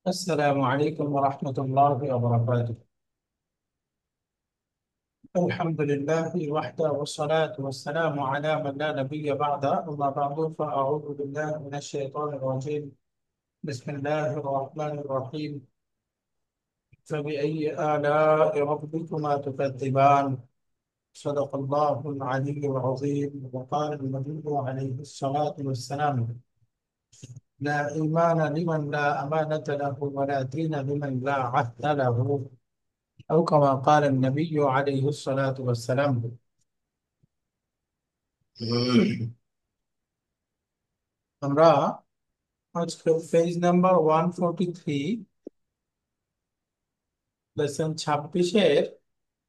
السلام عليكم ورحمة الله وبركاته. الحمد لله وحده والصلاة والسلام على من لا نبي بعده، أما بعد فأعوذ بالله من الشيطان الرجيم. بسم الله الرحمن الرحيم. فبأي آلاء ربكما تكذبان؟ صدق الله العلي العظيم. وقال النبي عليه الصلاة والسلام: لا إيمان لمن لا أمانة له، ولا دين لمن لا عهد له، أو كما قال النبي عليه الصلاة والسلام. আমরা আজকে page number 143, lesson 26-এর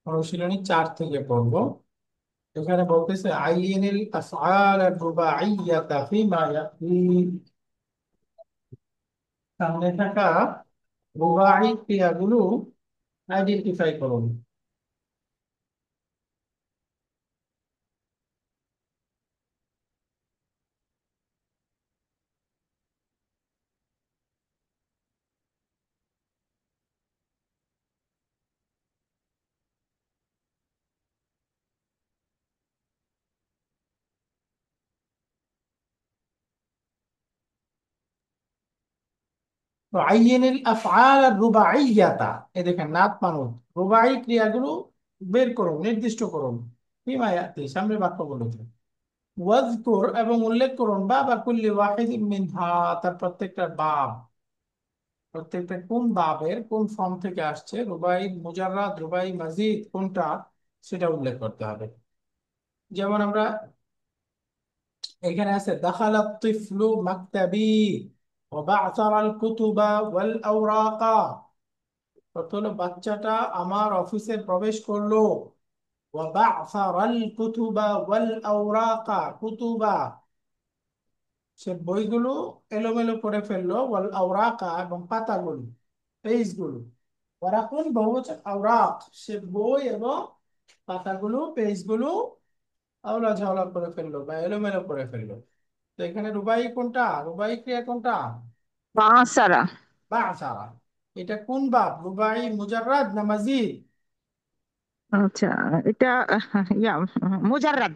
অনুশীলনী 4 থেকে পড়বো। এখানে বলতেছে আইনিল আফআল আর-রুবাইয়াতা ফিমা ইয়াতি। সামনে থাকা রুবাই ক্রিয়াগুলো আইডেন্টিফাই করুন। তো আইনিল আফআল আর-রুবাইয়াতা, এই দেখেন নাত মানুন রুবাই ক্রিয়াগুলো বের করুন, নির্দিষ্ট করুন। ফিমা ইয়াতি, সামনে বাক্যগুলোতে। ওয়াজকুর, এবং উল্লেখ করুন, বাবা কুল্লি ওয়াহিদিন মিনহা, তার প্রত্যেকটা বাব, প্রত্যেকটা কোন বাবের কোন ফর্ম থেকে আসছে, রুবাই মুজাররাদ, রুবাই মাজিদ কোনটা, সেটা উল্লেখ করতে হবে। যেমন আমরা এখানে আছে দাখালাত তিফলু মাকতাবি ওয়া বা'সারাল কুতুবা ওয়াল আওরাকা। অর্থ হলো বাচ্চাটা আমার অফিসে প্রবেশ করলো। ওয়া বা'সারাল কুতুবা ওয়াল আওরাকা, কুতুবা সে বইগুলো এলোমেলো করে ফেললো, ওয়াল আওরাকা এবং পাতাগুলো, পেজগুলো। ওয়ারাকুন বহুবচন, আওরাক সে বই এবং পাতাগুলো, পেজগুলো আওলা ঝাওলা করে ফেললো বা এলোমেলো করে ফেললো। তো এখানে রুবাই কোনটা, রুবাই ক্রিয়া কোনটা? বাঁসারা। বা আসারা। এটা কোন বাব, রুবাই মুজাররাদ না মাজিদ? আচ্ছা, এটা মুজাররাদ।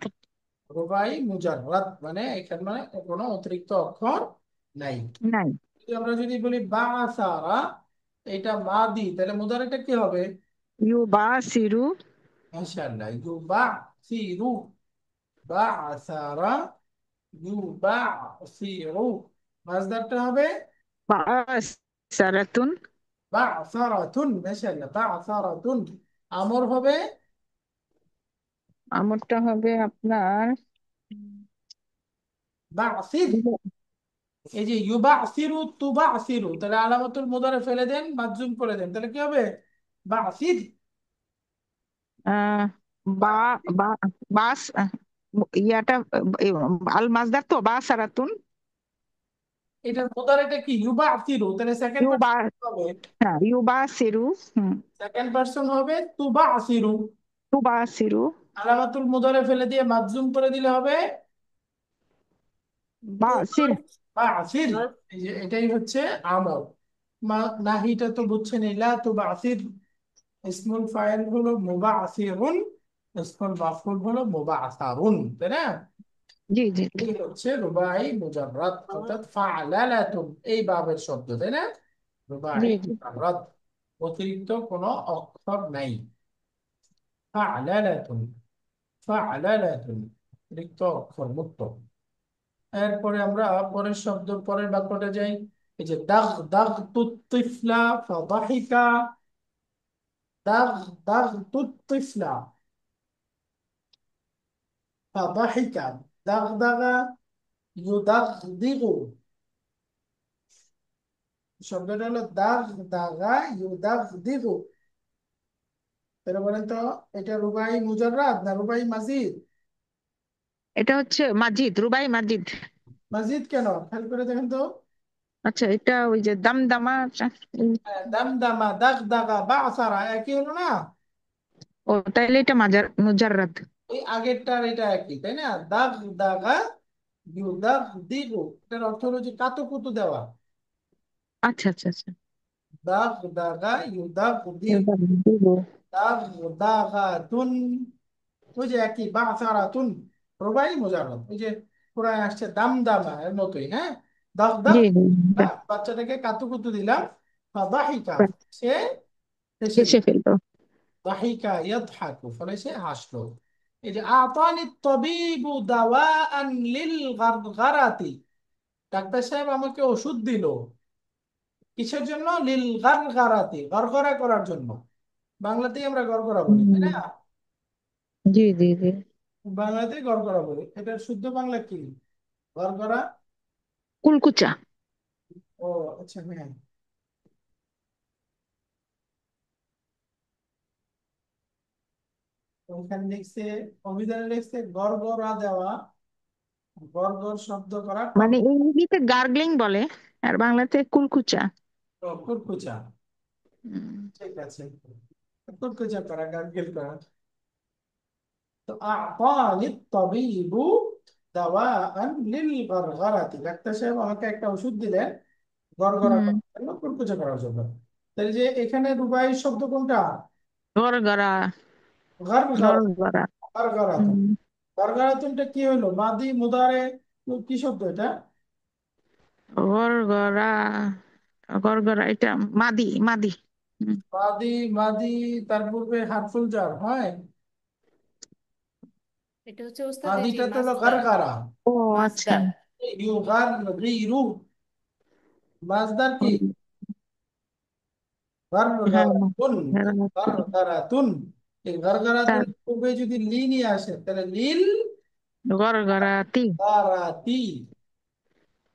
রুবাই মুজাররাদ, মানে এখানে মানে কোনো অতিরিক্ত অক্ষর নাই। নাই। আমরা যদি বলি বা আসারা, এটা মাদি, তাহলে মুদারিটা কি হবে? ইউবাসিরু। মাশাআল্লাহ, ইউবাসিরু। বা'সারা ইউবাসিরু। মাসদারটা হবে বাসারাতুন। বা'সারাতুন। মাশাআল্লাহ, বা'সারাতুন। আমর হবে আমরটা হবে আপনার বা'সির। এই যে ইউবাসিরু তুবাসিরু, তাহলে আলামাতুল মুদারে ফেলে দেন, মাজজুম করে দেন, তাহলে কি হবে? বা'সির। আহ, বা বা'সির। বা বাস ইয়াটা আল মাসদার তো বাসারাতুন। এটার মুদারেটা কি? ইউবাসিরু, তাহলে সেকেন্ড ইউবা, পারসন হবে, হ্যাঁ ইউবাসিরু। হুম। সেকেন্ড পারসন হবে তুবাসিরু। তুবাসিরু। আলামাতুল মুদারে ফেলে দিয়ে মাজজুম করে দিলে হবে বাসির। বাসির। এই যে এটাই হচ্ছে আমল। নাহিটা তো বুঝছেন, ইলা তো বাসির। ইসমুল ফাইল হলো মুবাসিরুন, ইসমুল মাফউল হলো মুবাসারুন, তাই না? জি জি জি। এই হচ্ছে রুবাই মুজাররাদ, অর্থাৎ ফাআলালাতুন, এই বাবের শব্দ, তাই না? রুবাই জি জি মুজাররাদ, অতিরিক্ত কোনো অক্ষর নাই। ফাআলালাতুন, ফাআলালাতুন, অতিরিক্ত অক্ষর মুক্ত। এরপরে আমরা পরের শব্দ, পরের বাক্যটা যাই। এই যে দাগ দাগ তুত্তিফলা ফাদাহিকা। দাগ দাগ তুত্তিফলা ফাদাহিকা। দাগ দাগা ইউদাগ দিগু। শব্দটা হলো দাগ দাগা ইউদাগ দিগু। তাহলে বলেন তো, এটা রুবাই মুজাররাদ না রুবাই মাজিদ? এটা হচ্ছে মাজিদ, রুবাই মাজিদ। মাজিদ কেন, খেয়াল করে দেখেন তো। আচ্ছা, এটা ওই যে দামদামা। দামদামা দাগ দাগা বা আসারা একই হলো না? ও তাইলে এটা মাজার মুজাররাদ। ওই আগেরটার এটা একই, তাই না? দাগ দাগা ইউদাগ দিগু, এটার অর্থ হলো যে কাতুকুতু দেওয়া। আচ্ছা আচ্ছা আচ্ছা। দাগ দাগা ইউদাগ দিগ, দিব। দাগ দাগা তুন, ওই যে একই বাসারাতুন, রুবাই মুজাররদ, ওই যে কোরআন আসছে দাম দামা এর মতোই, হ্যাঁ। দাগ দাগ, জি জি। বাচ্চাটাকে কাতুকুতু দিলাম, দাহিকা, সে হেসে হেসে দিল, ফেলতো। দাহিকা ইয়াদহাকু, ফলে সে হাসলো। এই যে আতানি তবিবু দাওয়াআন লিল গারগারাতি, ডাক্তার সাহেব আমাকে ওষুধ দিল, কিসের জন্য? লিল গারগারাতি, গড়গড়া করার জন্য। বাংলাতেই আমরা গড়গড়া বলি, তাই হুম, না? জি জি জি। বাংলাতেই গড়গড়া বলি, এটার শুদ্ধ বাংলা কি? গড়গড়া। কুলকুচা। ও আচ্ছা, হ্যাঁ। ওখানে লিখছে, অভিধানে লিখছে গড়গড়া দেওয়া, গড়গড় শব্দ করা, টক মানে ইংরেজিতে গার্গলিং বলে, আর বাংলাতে কুলকুচা। কুরকুচা। হুম। ঠিক আছে, কুরকুচা করা, গার্গেল করা। তো আ'তানি তাবিবু দাওয়াআন লিল গরগরাতি, ডাক্তার সাহেব আমাকে একটা ওষুধ দিলেন গড়গড়া হুম। করার জন্য, কুরকুচা করার জন্য। তাহলে যে এখানে রুবাই শব্দ কোনটা? গড়গড়া। গড়গড়া, গড়গড়া। গড়গড়াতুন। হুম। গড়গড়াতুনটা কি হলো? মাদি মুদারে, কি শব্দ এটা? গড়গড়া। গড়গড়া এটা মাদি মাদি। হুম। মাদি, মাদি, তার পূর্বে হারফুল জার হয়। এটা হচ্ছে ওস্তাদ এই যে মাদিটা তো হলো মাসদার। গারগারা, ও আচ্ছা। মাসদার। ইউগারগিরু। মাজদার কি? ওই, হ্যাঁ। গারগারাতুন, গড়গড়া। গারগারাতুন। এই গারগারাতুন তার পূর্বে যদি লি নিয়ে আসে তাহলে লিল গড়গড়াতি। গারাতি।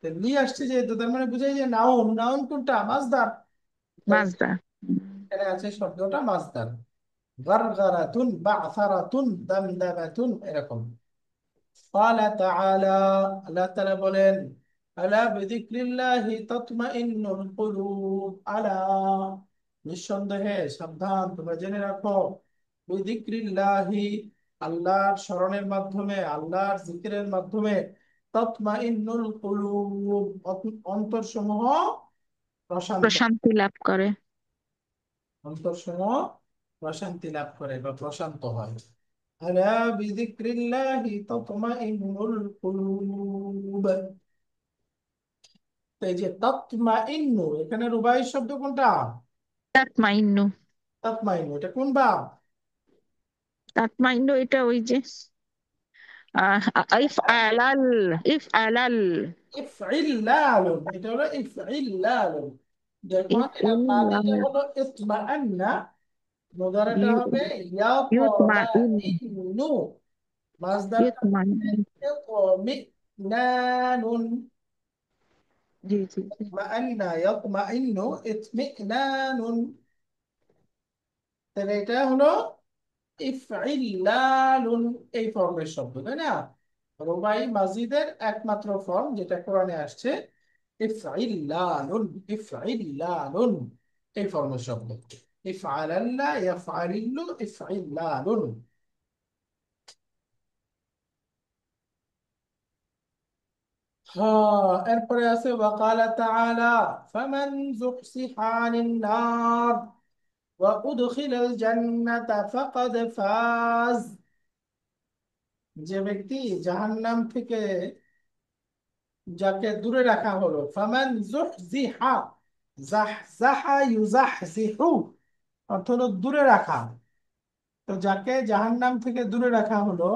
তো লি আসছে যেহেতু, তার মানে বুঝাই যে নাউন, নাউন কোনটা? মাজদার। তাহলে মাজদা। এখানে আছে শব্দটা মাজদার। গারগারাতুন, বা'সারাতুন, দামদামাতুন, এরকম। قال تعالى, আল্লাহ তাআলা বলেন, আলা বিযিকরিল্লাহি তাতমাইন্নুল কুলুব, আলা, নিঃসন্দেহে, সাবধান, তোমরা জেনে রাখো, বিযিকরিল্লাহি, আল্লাহর স্মরণের মাধ্যমে, আল্লাহর জিকিরের মাধ্যমে, তাতমাইন্নুল কুলুব, অন্তরসমূহ প্রশান্ত, প্রশান্তি লাভ করে। অন্তরসমূহ প্রশান্তি লাভ করে বা প্রশান্ত হয়। আলা বিযিকরিল্লাহি তাতমাইন্নুল কুলুব। তো এই যে তাতমাইন্নু, এখানে রুবাই শব্দ কোনটা? তাতমাইন্নু। তাতমাইন্নু, এটা কোন ভাব? তাতমাইন্নু এটা ওই যে ইফ আলাল। ইফ আলাল। ইফইল্লালুন, এটা হলো ইফইল্লালুন। দেখুন ইফ এটা উল্লাহ। মাদিটা হলো ইতমাআন্না, মুদারিটা হবে ইউতমা ইন। ইয়াতমাইন্নু, মাজদারটা ইউতমাইন। ইতমিনানুন। জি জি জি। ইতমাআন্না ইয়াতমাইন্নু ইতমিনানুন। তাহলে এটা হলো ইফইল্লালুন, এই ফর্মের শব্দ, তাই না? রুবাই মাজিদের একমাত্র ফর্ম যেটা কোরআনে আসছে, ইফইল্লালুন, ইফইল্লালুন, এই ফর্মের শব্দ। ইফআলাল্লা, ইয়াফআলিল্লু, ইফইল্লালুন। হ্যাঁ, এরপরে আছে ওয়াকালা তাআলা, ফামান যুহসিহা আনিন নার ওয়া উদখিলাল জান্নাতা ফাকাদ ফাজ, যে ব্যক্তি জাহান্নাম থেকে যাকে দূরে রাখা হলো, ফামান যুহজিহা, জাহজাহা ইউজাহজিহু, অর্থ হলো দূরে রাখা। তো যাকে জাহান্নাম থেকে দূরে রাখা হলো,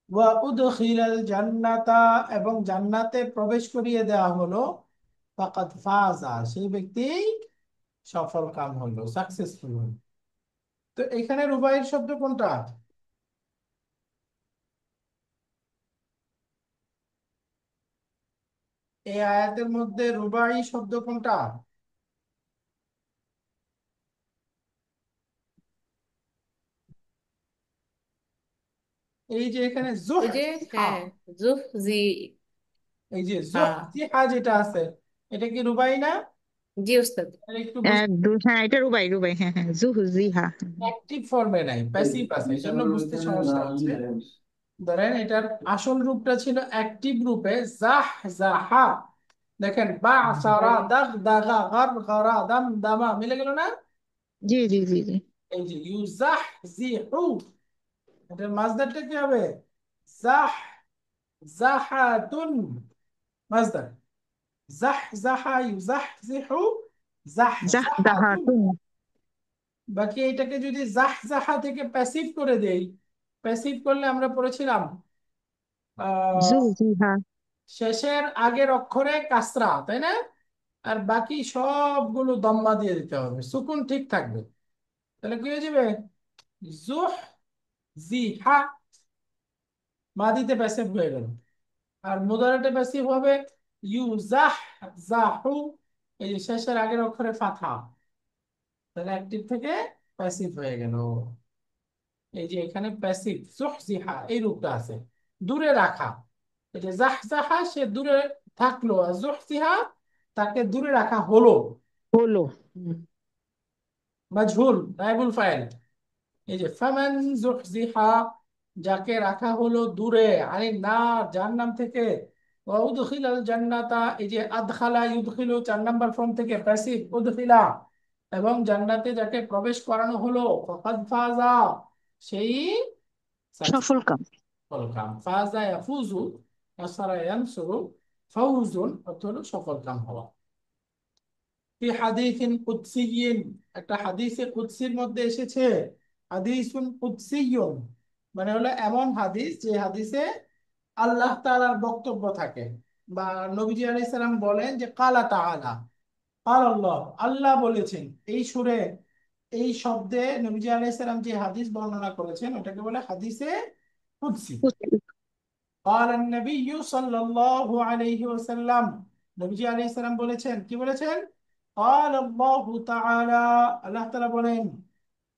ওয়া উদখিলাল জান্নাতা, এবং জান্নাতে প্রবেশ করিয়ে দেওয়া হলো, ফাকাদ ফাজা, সেই ব্যক্তি সফল কাম হলো, সাকসেসফুল হলো। তো এখানে রুবাইয়ের শব্দ কোনটা? এই আয়াতের মধ্যে রুবাই শব্দ কোনটা? এই যে এখানে ওই যে জুহজিহা, হ্যাঁ, জুহজি। এই যে হ্যাঁ। জুহজিহা যেটা আছে, এটা কি রুবাই না? জি ওস্তাদ। এটা একটু এক দুই, হ্যাঁ এটা রুবাই রুবাই, হ্যাঁ হ্যাঁ, জুহজিহা। অ্যাক্টিভ ফর্মে নাই, প্যাসিভ আছে, এই জন্য বুঝতে সমস্যা হচ্ছে। ধরেন এটার আসল রূপটা ছিল অ্যাক্টিভ রূপে, জাহ জাহা, দেখেন বাসারা দাগ দাগা গার গারা দাম দামা মিলে গেল না? জি জি জি জি। এই যে ইউজাহ জিহু, এটার মাসদারটা কি হবে? জাহ জাহাতুন, মাসদার। জাহ জাহা ইউজাহ জিহু, জাহ জাহ জাহাতুন। দাহাতুন। বাকি এটাকে যদি জাহ জাহা থেকে প্যাসিভ করে দেই, প্যাসিভ করলে আমরা পড়েছিলাম জু আহ জি হ্যাঁ। শেষের আগের অক্ষরে কাসরা, তাই না? আর বাকি সবগুলো দম্মা দিয়ে দিতে হবে, সুকুন ঠিক থাকবে। তাহলে কি হয়ে যাবে? জুহ জিহা, মাদিতে প্যাসিভ হয়ে গেল। আর মুদারাতে প্যাসিভ হবে ইউজাহ জাহু, এই যে শেষের আগের অক্ষরে ফাথা, তাহলে অ্যাক্টিভ থেকে প্যাসিভ হয়ে গেল। এই যে এখানে প্যাসিভ জুহজিহা এই রূপটা আছে, দূরে রাখা। এই যে জাহজাহা সে দূরে থাকলো, আর জুহজিহা তাকে দূরে রাখা হলো। হলো। হুম। মাজহুল নায়েবুল ফাইল। এই যে ফামান জুহজিহা, যাকে রাখা হলো দূরে, আরে না জাহান্নাম থেকে, ওয়া উদখিলাল জান্নাতা, এই যে আদখালা ইউদখিলু 4 নম্বর ফর্ম থেকে প্যাসিভ উদখিলা, এবং জান্নাতে যাকে প্রবেশ করানো হলো ফাকাদ ফাজা, সেই সফল কাম। সফল কাম। ফাজা ইয়াফুজু, নাসারা ইয়ানসুরু, ফাউজুন অর্থ হলো সফল কাম হওয়া। ফি হাদিসিন কুদসিয়্যিন, একটা হাদিসে কুদসির মধ্যে এসেছে, হাদিসুন কুদসিয়্যুন মানে হলো এমন হাদিস যে হাদিসে আল্লাহ তাআলার বক্তব্য থাকে, বা নবীজি আলাইহিস সালাম বলেন যে কালা তাআলা, কাল আল্লাহ, আল্লাহ বলেছেন। এই সুরে এই শব্দে নবীজি আলাইহিস সালাম যে হাদিস বর্ণনা করেছেন ওটাকে বলে হাদিসে কুদসি। قال النبي صلى الله عليه وسلم, নবীজি আলাইহিস সালাম বলেছেন, কি বলেছেন? قال الله تعالى, আল্লাহ তাআলা বলেন।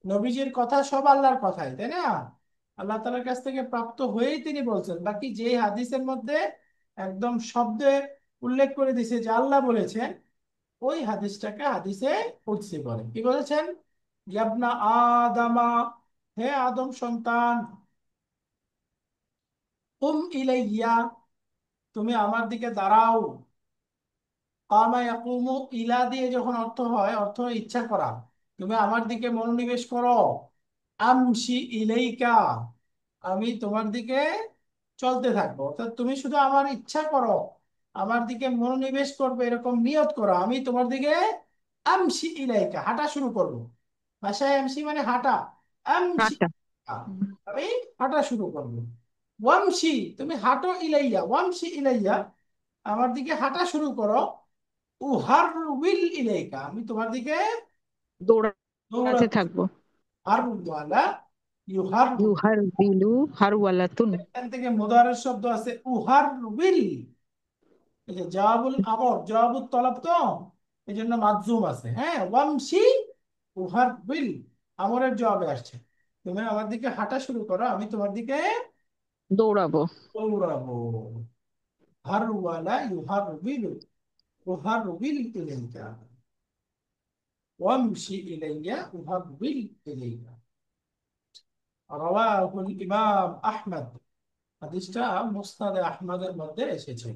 নবীজির কথা সব আল্লাহর কথাই, তাই না? আল্লাহ তাআলার কাছ থেকে প্রাপ্ত হয়েই তিনি বলছেন। বাকি যে হাদিসের মধ্যে একদম শব্দে উল্লেখ করে দিয়েছে যে আল্লাহ বলেছেন, ওই হাদিসটাকে হাদিসে কুদসি বলে। কি বলেছেন? ইয়াবনা আদামা, হে আদম সন্তান, কুম ইলাইয়া, তুমি আমার দিকে দাঁড়াও। কামা ইয়াকুমু, ইলা দিয়ে যখন অর্থ হয়, অর্থ হয় ইচ্ছা করা, তুমি আমার দিকে মনোনিবেশ করো। আমশি ইলাইকা, আমি তোমার দিকে চলতে থাকবো। অর্থাৎ তুমি শুধু আমার ইচ্ছা করো, আমার দিকে মনোনিবেশ করবে, এরকম নিয়ত করো, আমি তোমার দিকে আমশি ইলাইকা, হাঁটা শুরু করবো। ভাষায় আমশি মানে হাঁটা, আমশি আটা। ইলাইকা, আমি হাঁটা শুরু করবো। ওয়ামশি, তুমি হাঁটো, ইলাইয়া ওয়ামশি ইলাইয়া, আমার দিকে হাঁটা শুরু করো। উহার উইল ইলাইকা, আমি তোমার দিকে দৌড়াতে দৌড়াচ্ছি। থাকবো। আর ওয়ালা ইউহার, ইউহার বিলু হারওয়ালাতুন। এখান থেকে মুদারের শব্দ আছে উহার উইল। এই যে জবাবুল আমর জবাবুল তলব তো, এই জন্য মাজজুম আছে। হ্যাঁ, ওয়ামশি উহার উইল, আমরের জবাবে আসছে। তুমি আমার দিকে হাঁটা শুরু করো, আমি তোমার দিকে দৌড়াবো। দৌড়াবো। হার ওয়ালা ইউহার উইল, উহার উইল ইলাইকা, ওয়ামশি ইলাইয়া উহার উইল ইলাইকা। রাওয়াহুল ইমাম আহমদ, হাদিসটা মুসনাদে আহমদের মধ্যে এসেছে।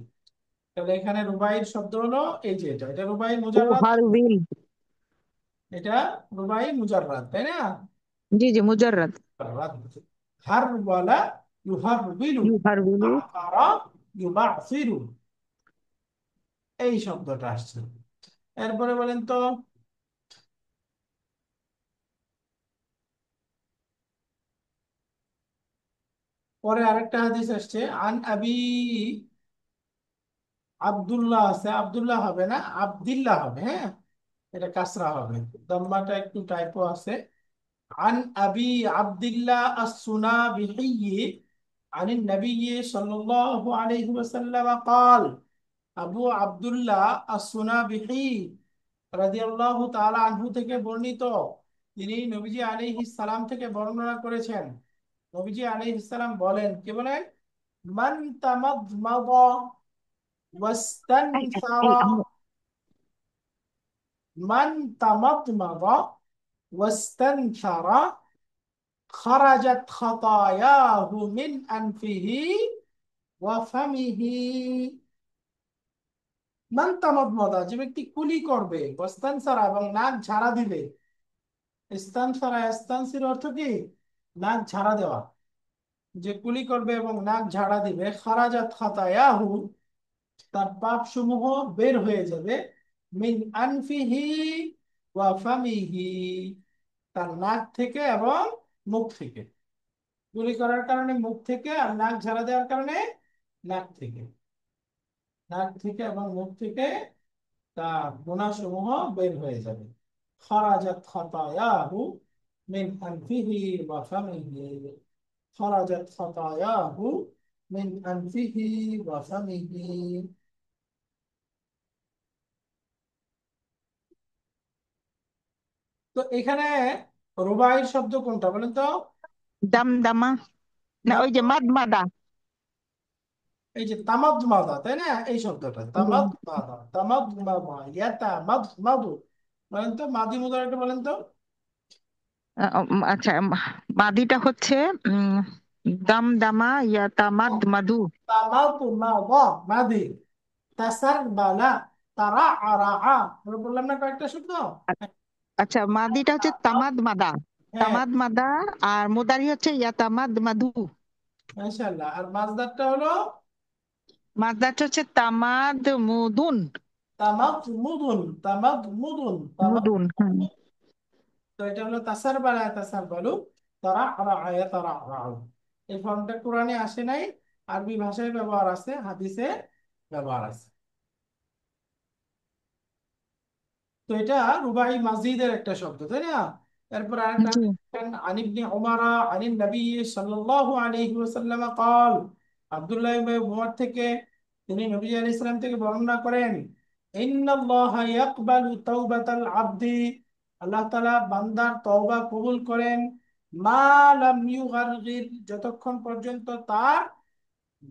তাহলে এখানে রুবাইর শব্দ হলো এই যে এটা, এটা রুবাই মুজাররাদ, উহার বিল। এটা রুবাই মুজাররাদ, তাই না? জি জি মুজাররাদ। রাদ, হার ওয়ালা ইউহার বিলু, ইউহার বিলু। আকারা ইউবাসিরু, এই শব্দটা আসছে। এরপরে বলেন তো, পরে আরেকটা হাদিস আসছে, আন আবি আব্দুল্লাহ আছে, আব্দুল্লাহ হবে না, আব্দিল্লাহ হবে। হ্যাঁ, এটা কাসরা হবে, দম্মাটা একটু টাইপো আছে। عن أبي عبد الله السنابحي عن النبي صلى الله عليه وسلم قال, আবু আব্দুল্লাহ আসুনাবিহি রাদিয়াল্লাহু তাআলা আনহু থেকে বর্ণিত, তিনি নবীজি আলাইহিস সালাম থেকে বর্ণনা করেছেন। নবীজি আলাইহিস সালাম বলেন, কি বলেন? মান তামাদমাদা এই এই ওয়াস্তানসারা, আম্মু। মান তামাদমাদা ওয়াস্তানসারা খারাজাত খাতায়াহু মিন আনফিহি ওয়া ফামিহি। মান তামাদমাদা, যে ব্যক্তি কুলি করবে, ওয়াস্তানসারা এবং নাক ঝাড়া দিবে। ইস্তানসারা ইস্তানসির অর্থ কি? নাক ঝাড়া দেওয়া। যে কুলি করবে এবং নাক ঝাড়া দিবে, খারাজাত খাতায়াহু, তার পাপ সমূহ বের হয়ে যাবে। মিন আনফিহি ওয়া ফামিহি, তার নাক থেকে এবং মুখ থেকে। কুলি করার কারণে মুখ থেকে, আর নাক ঝাড়া দেওয়ার কারণে নাক থেকে। নাক থেকে এবং মুখ থেকে তার গুনাহ সমূহ বের হয়ে যাবে। খারাজাত খাতায়াহু মিন আনফিহি ওয়া ফামিহি, খারাজাত খাতায়াহু মিন আনফিহি ওয়া ফামিহি। তো এখানে রুবাইয়ের শব্দ কোনটা বলেন তো? দামদামা, না ওই যে মাদমাদা। এই যে তামাদমাদা, তাই না? এই শব্দটা তামাদমাদা, তামাদমাদা, ইয়াতা মাদ মাদু। বলেন তো মাদি মুদারাটা বলেন তো। আচ্ছা, মাদিটা হচ্ছে দামদামা ইয়াতামাদ মাদু। তামাদমাদা মাদি। তাসার বালা, তারা আরা। বললাম না কয়েকটা শব্দ। আচ্ছা, মাদিটা হচ্ছে তামাদ মাদা। হ্যাঁ, তামাদ মাদা। আর মুদারি হচ্ছে ইয়াতামাদ মাদু। মাশাআল্লাহ। আর মাছদারটা হলো মাছদারটা হচ্ছে তামাদ মুদুন। তামাদ মুদুন, তামাদ মুদুন, তামাদ। মুদুন, হুম। তো এটা হলো তাসার বালা তাসার বালু, তারা আরা আয়া তারা আরা। এই ফর্মটা কোরআনে আসে নাই, আরবি ভাষায় ব্যবহার আছে, হাদিসে ব্যবহার আছে। তো এটা রুবাই মাজিদের একটা শব্দ, তাই না? এরপর আরেকটা জি। আন ইবনে উমারা আনিন নবী সাল্লাল্লাহু আলাইহি ওয়াসাল্লাম قال, আব্দুল্লাহ ইবনে উমর থেকে, তিনি নবী আলাইহিস সালাম থেকে বর্ণনা করেন, ইন্নাল্লাহা ইয়াকবালু তাওবাতাল আবদি, আল্লাহ তাআলা বান্দার তওবা কবুল করেন, মা লাম ইউগারগির, যতক্ষণ পর্যন্ত তার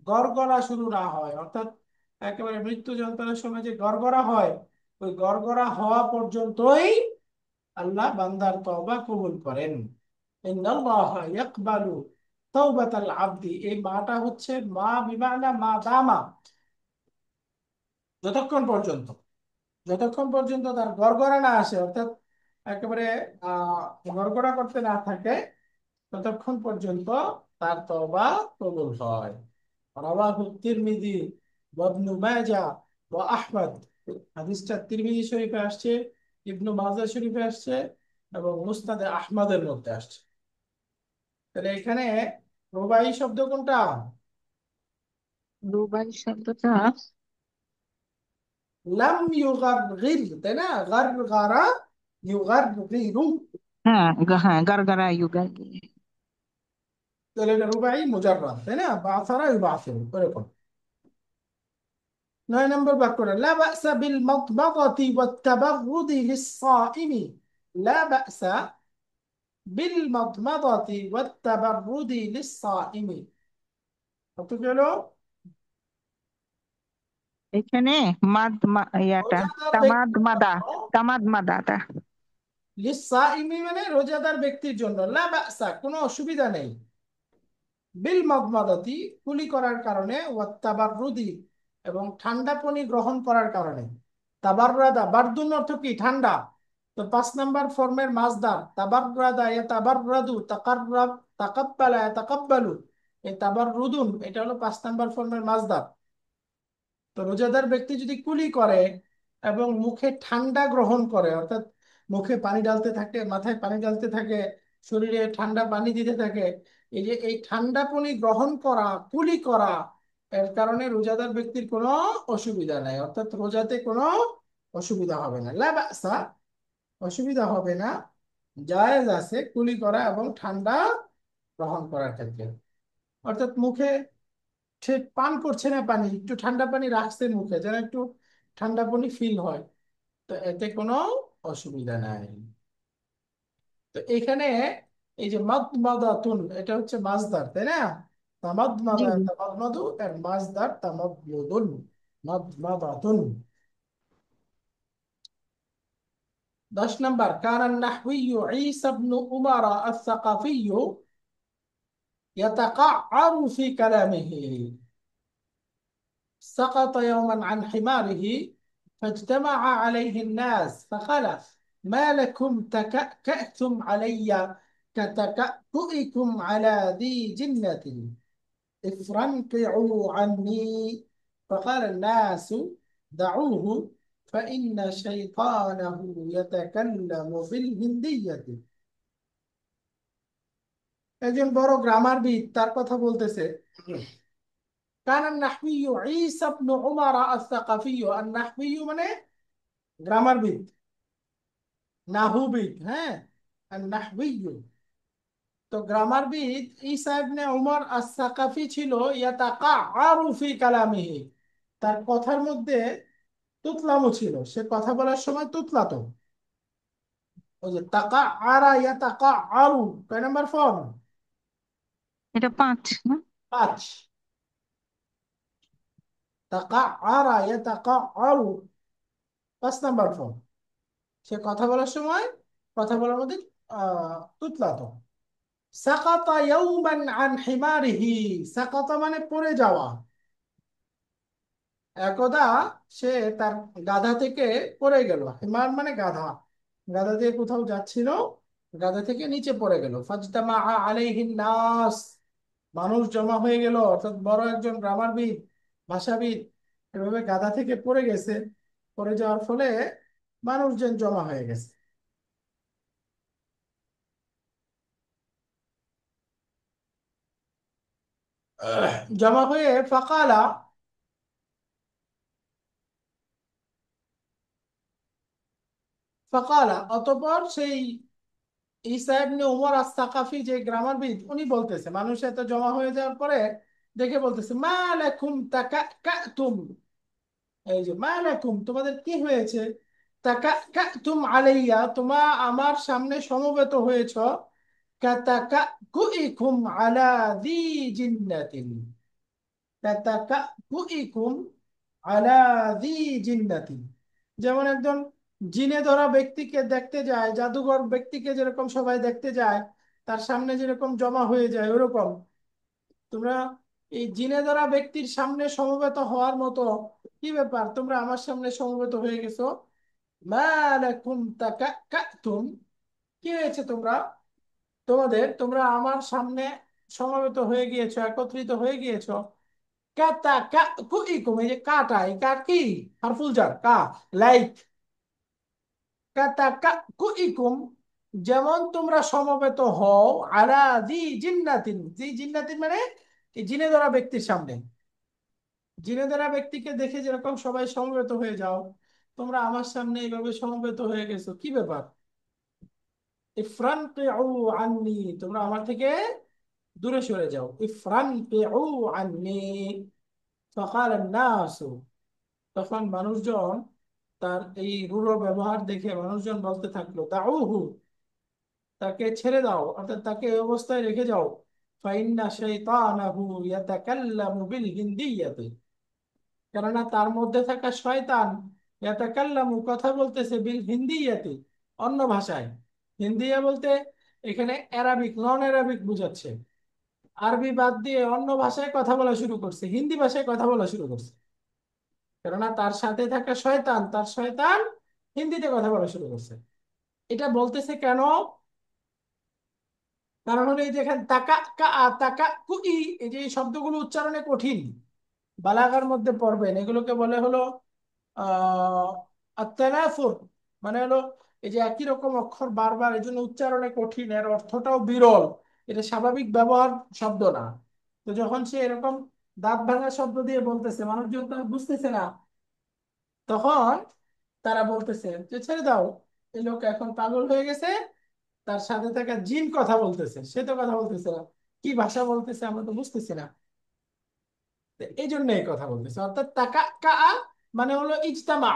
গড়গড়া শুরু না হয়। অর্থাৎ একেবারে মৃত্যু যন্ত্রণার সময় যে গড়গড়া হয়, ওই গড়গড়া হওয়া পর্যন্তই আল্লাহ বান্দার তওবা কবুল করেন। ইন্নাল্লাহা ইয়াকবালু তাওবাতাল আবদি, এই মাটা হচ্ছে মা বিমানা মা দামা, যতক্ষণ পর্যন্ত, যতক্ষণ পর্যন্ত তার গড়গড়া না আসে, অর্থাৎ একেবারে গড়গড়া করতে না থাকে, ততক্ষণ পর্যন্ত তার তওবা কবুল হয়। রাওয়াহু তিরমিজি ওয়া ইবনু মাজাহ ওয়া আহমদ, হাদিসটা তিরমিজি শরীফে আসছে, ইবনু মাজাহ শরীফে আসছে, এবং মুসনাদে আহমদের মধ্যে আসছে। তাহলে এখানে রুবাই শব্দ কোনটা? রুবাই শব্দটা, লাম ইউগারগির, তাই না? গারগারা ইউগারগিরু। হ্যাঁ হ্যাঁ, গারগারা ইউগা। তাহলে এটা রুবাই মুজাররাদ, তাই না? বাসারা ইউবাসিরু, এরকম। 9 নম্বর বাক্যটা, লা বা'সা বিল মাদমাদাতি ওয়াত তাবাররুদি লিস-সাইমি। লা বা'সা বিল মাদমাদাতি ওয়াত তাবাররুদি লিস-সাইমি। কত গেল? এখানে ইয়াটা রোজাদার তামাদ ব্যক্তির মাদা। জন্য, তামাদ মাদাটা। লিস-সাইমি মানে রোজাদার ব্যক্তির জন্য, লা বা'সা কোনো অসুবিধা নেই, বিল মাদমাদাতি কুলি করার কারণে, ওয়াত তাবাররুদি এবং ঠান্ডা পানি গ্রহণ করার কারণে। তাবাররাদা, বারদুন অর্থ কি? ঠান্ডা। তো 5 নম্বর ফর্মের মাজদার তাবাররাদা ইয়াতাবাররাদু, তাকাররাব তাকাব্বালা ইয়াতাকাব্বালু, এই তাবাররুদুন এটা হলো 5 নম্বর ফর্মের মাজদার। তো রোজাদার ব্যক্তি যদি কুলি করে এবং মুখে ঠান্ডা গ্রহণ করে, অর্থাৎ মুখে পানি ডালতে থাকে, মাথায় পানি ডালতে থাকে, শরীরে ঠান্ডা পানি দিতে থাকে, এই যে এই ঠান্ডা পানি গ্রহণ করা, কুলি করা, এর কারণে রোজাদার ব্যক্তির কোনো অসুবিধা নাই, অর্থাৎ রোজাতে কোনো অসুবিধা হবে না। লা বাসা, অসুবিধা হবে না, জায়েজ আছে কুলি করা এবং ঠান্ডা গ্রহণ করার ক্ষেত্রে। অর্থাৎ মুখে সে পান করছে না পানি, একটু ঠান্ডা পানি রাখছে মুখে, যেন একটু ঠান্ডা পানি ফিল হয়, তো এতে কোনো অসুবিধা নাই। তো এখানে এই যে মাদমাদাতুন, এটা হচ্ছে মাজদার, তাই না? জি। তামাদমাদা তামাদমাদু, এর মাজদার তামাদমুদুন, মাদমাদাতুন। 10 নম্বর, কানান নাহওয়িয়্যু ঈসা ইবনু উমারা আস-সাকাফিয়্যু ইয়াতাকাআরু ফি কালামিহি, সাকাতা ইয়াওমান আন হিমারিহি فاجتمع عليه الناس فقال ما لكم تكأكأتم علي كتكأكئكم على ذي جنة افرنقعوا عني. فقال الناس دعوه فإن شيطانه يتكلم بالهندية. একজন বড় গ্রামারবিদ তার কথা বলতেছে, কান নাহবিয়্যু ঈসা ইবনে উমর আস-সাকাফিয়্যু। আর নাহবিয়্যু মানে গ্রামারবিদ, নাহুবিদ, হ্যাঁ, আর নাহবিয়্যু। তো গ্রামারবিদ ঈসা ইবনে উমর আস-সাকাফি ছিল ইয়াতাকাআরু ফি কালামিহি, তার কথার মধ্যে তুতলামো ছিল, সে কথা বলার সময় তুতলাতো। ওই যে তাকা আরা ইয়াতাকা আরু, কয় নাম্বার ফর্ম? এটা 5 না? 5। তাকা আরা ইয়াতাকা আরু 5 নাম্বার ফর্ম। সে কথা বলার সময় কথা বলার মধ্যে তুতলাতো। সাকাতা ইয়াউমান আন হিমারিহি, সাকাতা মানে পড়ে যাওয়া। একদা সে তার গাধা থেকে পড়ে গেল। হিমার মানে গাধা, গাধা দিয়ে কোথাও যাচ্ছিল, গাধা থেকে নিচে পড়ে গেল। ফাজতামা আলাইহিন নাস, মানুষ জমা হয়ে গেল, অর্থাৎ বড় একজন গ্রামারবিদ, ভাষাবিদ এভাবে গাধা থেকে পড়ে গেছে। পড়ে যাওয়ার ফলে মানুষজন জমা হয়ে গেছে। জমা হয়ে ফাকালা, ফাকালা অতঃপর সেই ঈসা ইবনে উমর আস-সাকাফি যে গ্রামারবিদ উনি বলতেছে, মানুষ এত জমা হয়ে যাওয়ার পরে দেখে বলতেছে মা লাকুম তাকাতুম, এই যে মা লাকুম তোমাদের কি হয়েছে, তাকাতুম আলাইয়া তোমা আমার সামনে সমবেত হয়েছ, কাতাকাকুইকুম আলা যী জিন্নাতিন, কাতাকাকুইকুম আলা যী জিন্নাতিন। যেমন একজন জিনে ধরা ব্যক্তিকে দেখতে যায়, জাদুঘর ব্যক্তিকে যেরকম সবাই দেখতে যায়, তার সামনে যেরকম জমা হয়ে যায়, ওরকম তোমরা এই জিনে ধরা ব্যক্তির সামনে সমবেত হওয়ার মতো। কি ব্যাপার, তোমরা আমার সামনে সমবেত হয়ে গেছো? মা লাকুম তাকাতুম, কি হয়েছে তোমরা, তোমরা আমার সামনে সমবেত হয়ে গিয়েছো, একত্রিত হয়ে গিয়েছো। কাতাকাকুইকুম, এই যে কাটা, এই কা কি, হারফুল জার কা, লাইক। কাতাকাকুইকুম, যেমন তোমরা সমবেত হও, আলা দি জিন্নাতিন, জি জিন্নাতিন মানে এই জিনে ধরা ব্যক্তির সামনে। জিনে ধরা ব্যক্তিকে দেখে যেরকম সবাই সমবেত হয়ে যাও, তোমরা আমার সামনে এইভাবে সমবেত হয়ে গেছো, কি ব্যাপার? ইফরানকিউ আন্নি, তোমরা আমার থেকে দূরে সরে যাও। ইফরানকিউ আন্নি। ফাকাল নাস, তখন মানুষজন তার এই রূঢ় ব্যবহার দেখে মানুষজন বলতে থাকলো দাউহু, তাকে ছেড়ে দাও, অর্থাৎ তাকে এই অবস্থায় রেখে যাও। ফাইন্না শাইতানাহু ইয়াতাকাল্লামু বিল হিন্দিয়াতি, কেননা তার মধ্যে থাকা শয়তান ইয়াতাকাল্লামু কথা বলতেছে বিল হিন্দিয়াতি, অন্য ভাষায়। হিন্দিয়া বলতে এখানে অ্যারাবিক, নন অ্যারাবিক বুঝাচ্ছে। আরবি বাদ দিয়ে অন্য ভাষায় কথা বলা শুরু করছে, হিন্দি ভাষায় কথা বলা শুরু করছে। কেননা তার সাথে থাকা শয়তান, তার শয়তান হিন্দিতে কথা বলা শুরু করছে। এটা বলতেছে কেন? কারণ হলো এই যে এখানে তাকা কা তাকা কুই, এই যে এই শব্দগুলো উচ্চারণে কঠিন, বালাগার মধ্যে পড়বেন, এগুলোকে বলে হলো আহ আত্তানাফুর, মানে হলো এই যে একই রকম অক্ষর বারবার, এই জন্য উচ্চারণে কঠিন, এর অর্থটাও বিরল, এটা স্বাভাবিক ব্যবহার শব্দ না। তো যখন সে এরকম দাঁত ভাঙা শব্দ দিয়ে বলতেছে, মানুষজন তো বুঝতেছে না, তখন তারা বলতেছে যে ছেড়ে দাও, এই লোক এখন পাগল হয়ে গেছে, তার সাথে থাকা জিন কথা বলতেছে, সে তো কথা বলতেছে না, কি ভাষা বলতেছে আমরা তো বুঝতেছি না। তো এই জন্য এই কথা বলতেছে, অর্থাৎ তাকা কা মানে হলো ইজতামা,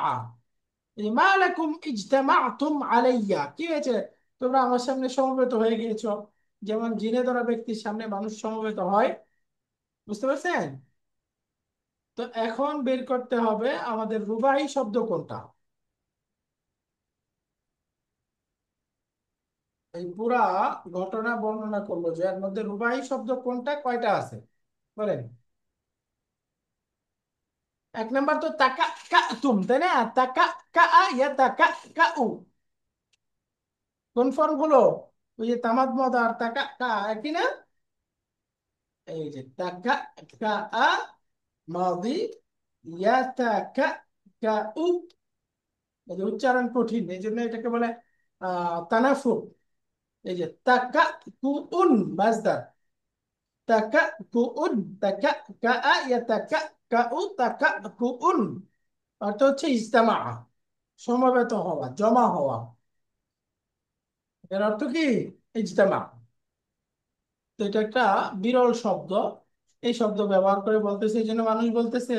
মা লাকুম ইজতামাতুম আলাইয়া, কি হয়েছে, তোমরা আমার সামনে সমবেত হয়ে গিয়েছো, যেমন জিনে ধরা ব্যক্তির সামনে মানুষ সমবেত হয়। বুঝতে পারছেন? তো এখন বের করতে হবে আমাদের রুবাই শব্দ কোনটা। এই পুরা ঘটনা বর্ণনা করলো যে এর মধ্যে রুবাই শব্দ কোনটা, কয়টা আছে বলেন। এক নাম্বার তো তাকা কা তুম, তাই না? তাকা কা ইয়া তাকা কা উ, কোন ফর্ম হলো? ওই যে তামাদ মদ আর তাকা কা একই না? এই যে তাকা কা মাদি, ইয়া তাকা কা উ। এই যে উচ্চারণ কঠিন, এই জন্য এটাকে বলে তানাফু। এই যে তাকা কু উন মাজদার, তাকা কু উন, তাকা কা ইয়া তাকা কা উ, তাকা কু উন অর্থ হচ্ছে ইজতামা, সমবেত হওয়া, জমা হওয়া। এর অর্থ কি? ইজতেমা। তো এটা একটা বিরল শব্দ। এই শব্দ ব্যবহার করে বলতেছে, এই জন্য মানুষ বলতেছে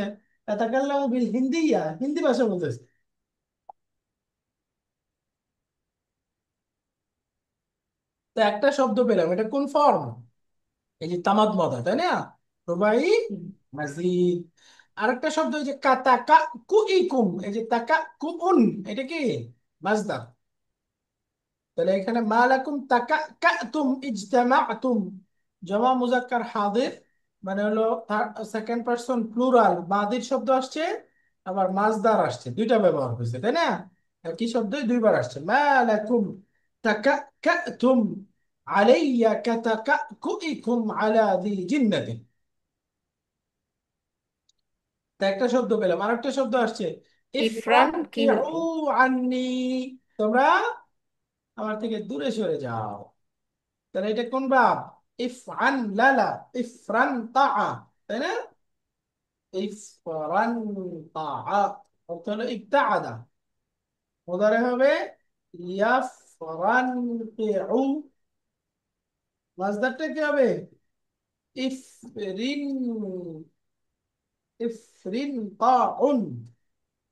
তাকাল্লামু বিল হিন্দিয়া, হিন্দি ভাষা বলতেছে। তো একটা শব্দ পেলাম, এটা কোন ফর্ম? এই যে তামাদ মদা, তাই না? রুবাই হুম। মাজিদ। আরেকটা শব্দ এই যে কাতাকা কুইকুম, এই যে তাকা কুউন, এটা কি? মাজদার। তাহলে এখানে মালাকুম তাকা কাতুম ইজতামাতুম, জমা মুজাক্কার হাদির, মানে হলো সেকেন্ড পারসন প্লুরাল, মাদির শব্দ আসছে, আবার মাজদার আসছে, দুইটা ব্যবহার হয়েছে, তাই না? একই শব্দই দুইবার আসছে। মালাকুম তাকা কাতুম আলাইয়া কাতাকা কুইকুম আলা দি জিন্নাতিন। তা একটা শব্দ পেলাম, আরেকটা শব্দ আসছে ইফরান ইফরান কিউ। আন্নি, তোমরা আমার থেকে দূরে সরে যাও। তাহলে এটা কোন ভাব? ইফআন লালা, ইফরান তাআ, তাই না? ইফরান তাআ অর্থ হলো ইবতাআদা। মুদারে হবে ইয়াফরান কিউ, মাসদারটা কি হবে? ইফরিন, ইফরিন তাউন,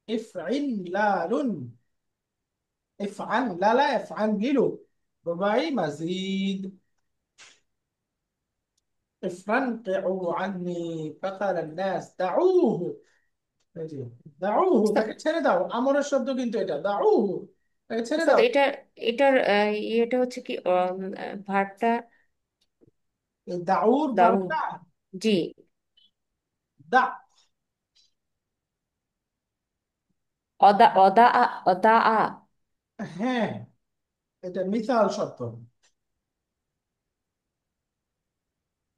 ইফইন লালুন, ইফআন লালা ইফআন লিলু, রুবাই মাজিদ। افرنقعوا عني فقال الناس دعوه, এই যে দাউহু, উস্তাদ, তাকে ছেড়ে দাও, আমরের শব্দ কিন্তু এটা দাউহু, তাকে ছেড়ে উস্তাদ দাও। এটার ইয়েটা হচ্ছে কি ভার্বটা এই দাউর দাউ। বার্তা জি। দা। অদা অদা আ, অদা আ। হ্যাঁ, এটা মিসাল শব্দ।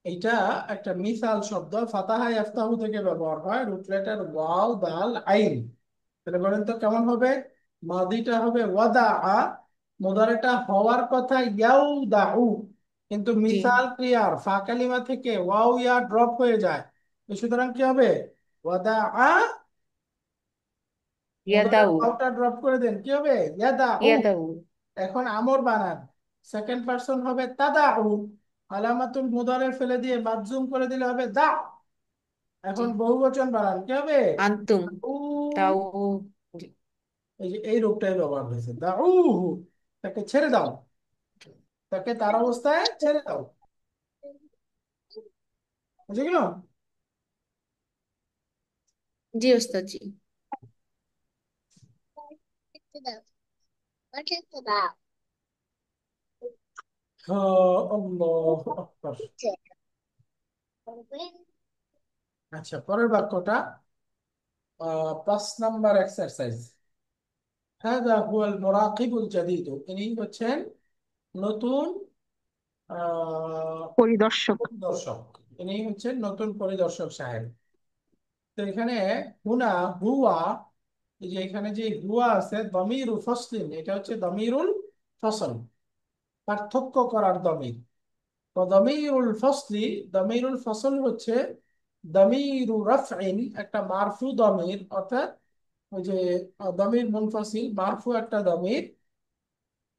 এটা একটা মিসাল শব্দ, ফাতাহা ইফতাহু থেকে ব্যবহার হয়, রুট লেটার ওয়াও দাল আইন। তাহলে বলেন তো কেমন হবে? মাদিটা হবে ওয়াদা, মুদারিটা হওয়ার কথা ইয়াউ দাউ, কিন্তু জি। মিসাল ক্রিয়ার ফা কালিমা থেকে ওয়াও ইয়া ড্রপ হয়ে যায়। তো সুতরাং কি হবে? ওয়াদা, মুদারের ইয়াদাউ। ওয়াওটা ড্রপ করে দেন, কি হবে? ইয়াদাউ। ইয়াদাউ। এখন আমর বানান, সেকেন্ড পারসন হবে তাদাউ, আলামাতুল মুদারে ফেলে দিয়ে মাজজুম করে দিলে হবে দা। জি। এখন বহুবচন বানান, কি হবে? আন্তুম। উ, তাও। জি। এই যে এই রূপটাই ব্যবহার হয়েছে দাউহু, তাকে ছেড়ে দাও, তাকে তার অবস্থায় ছেড়ে দাও। বুঝে গেল? জি ওস্তাদ জি। হ্যাঁ, আল্লাহু আকবার। আচ্ছা, পরের বাক্যটা 5 নাম্বার এক্সারসাইজ। হাদা হুয়াল মুরাকিবুল জাদীদ, ইনি হচ্ছেন নতুন পরিদর্শক। পরিদর্শক, ইনি হচ্ছেন নতুন পরিদর্শক সাহেব। তো এখানে হুনা হুয়া, এই যে এখানে যে হুয়া আছে দমিরুল ফসলিন, এটা হচ্ছে দমিরুল ফসল, পার্থক্য করার দমির। তো দমিরুল ফসলি, দমিরুল ফসল হচ্ছে দমিরু রাফইন, একটা মারফু দমির, অর্থাৎ ওই যে দমির মুনফাসিল মারফু একটা দমির।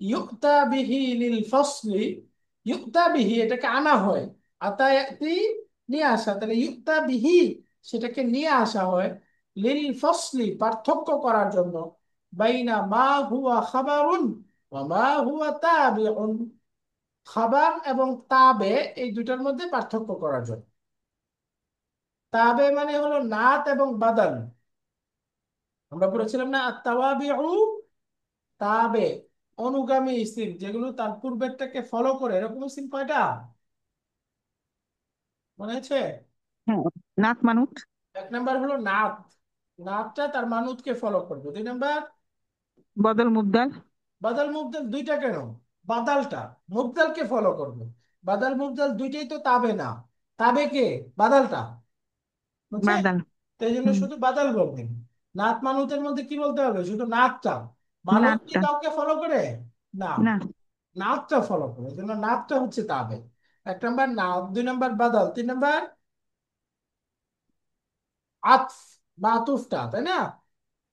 ইউক্তা বিহি লিল ফসলি, ইউক্তা বিহি এটাকে আনা হয়, আতায়াতি নিয়ে আসা, তাহলে ইউক্তা বিহি সেটাকে নিয়ে আসা হয়, লিল ফসলি পার্থক্য করার জন্য, বাইনা মা হুয়া খাবারুন ওয়া মা হুয়া তাবিউন, খাবার এবং তাবে এই দুটার মধ্যে পার্থক্য করার জন্য। তাবে মানে হলো নাত এবং বাদান, আমরা পড়েছিলাম না আত-তাওয়াবিউ, তাবে অনুগামী ইসিম, যেগুলো তার পূর্বেরটাকে ফলো করে, এরকম ইসিম কয়টা মনে আছে? হ্যাঁ, নাত মানুত। এক নাম্বার হলো নাত, নাতটা তার মানুতকে ফলো করবে। 2 নাম্বার, বদল মুবদাল। বাদাল মুবদাল দুইটা কেন? বাদালটা মুবদালকে ফলো করবে। বাদাল মুবদাল দুইটাই তো তাবে না, তাবে কে? বাদালটা, বুঝছেন? বাদাল। তো এই জন্য হুম। শুধু বাদাল বলবেন। নাত মানুতের মধ্যে কি বলতে হবে? শুধু নাতটা। মানুত কি নাটটা। কাউকে ফলো করে? না, না। নাতটা ফলো করে, এই জন্য নাতটা হচ্ছে তাবে। 1 নাম্বার নাত, 2 নাম্বার বাদাল, 3 নাম্বার আতফ, মাতুফটা, তাই না?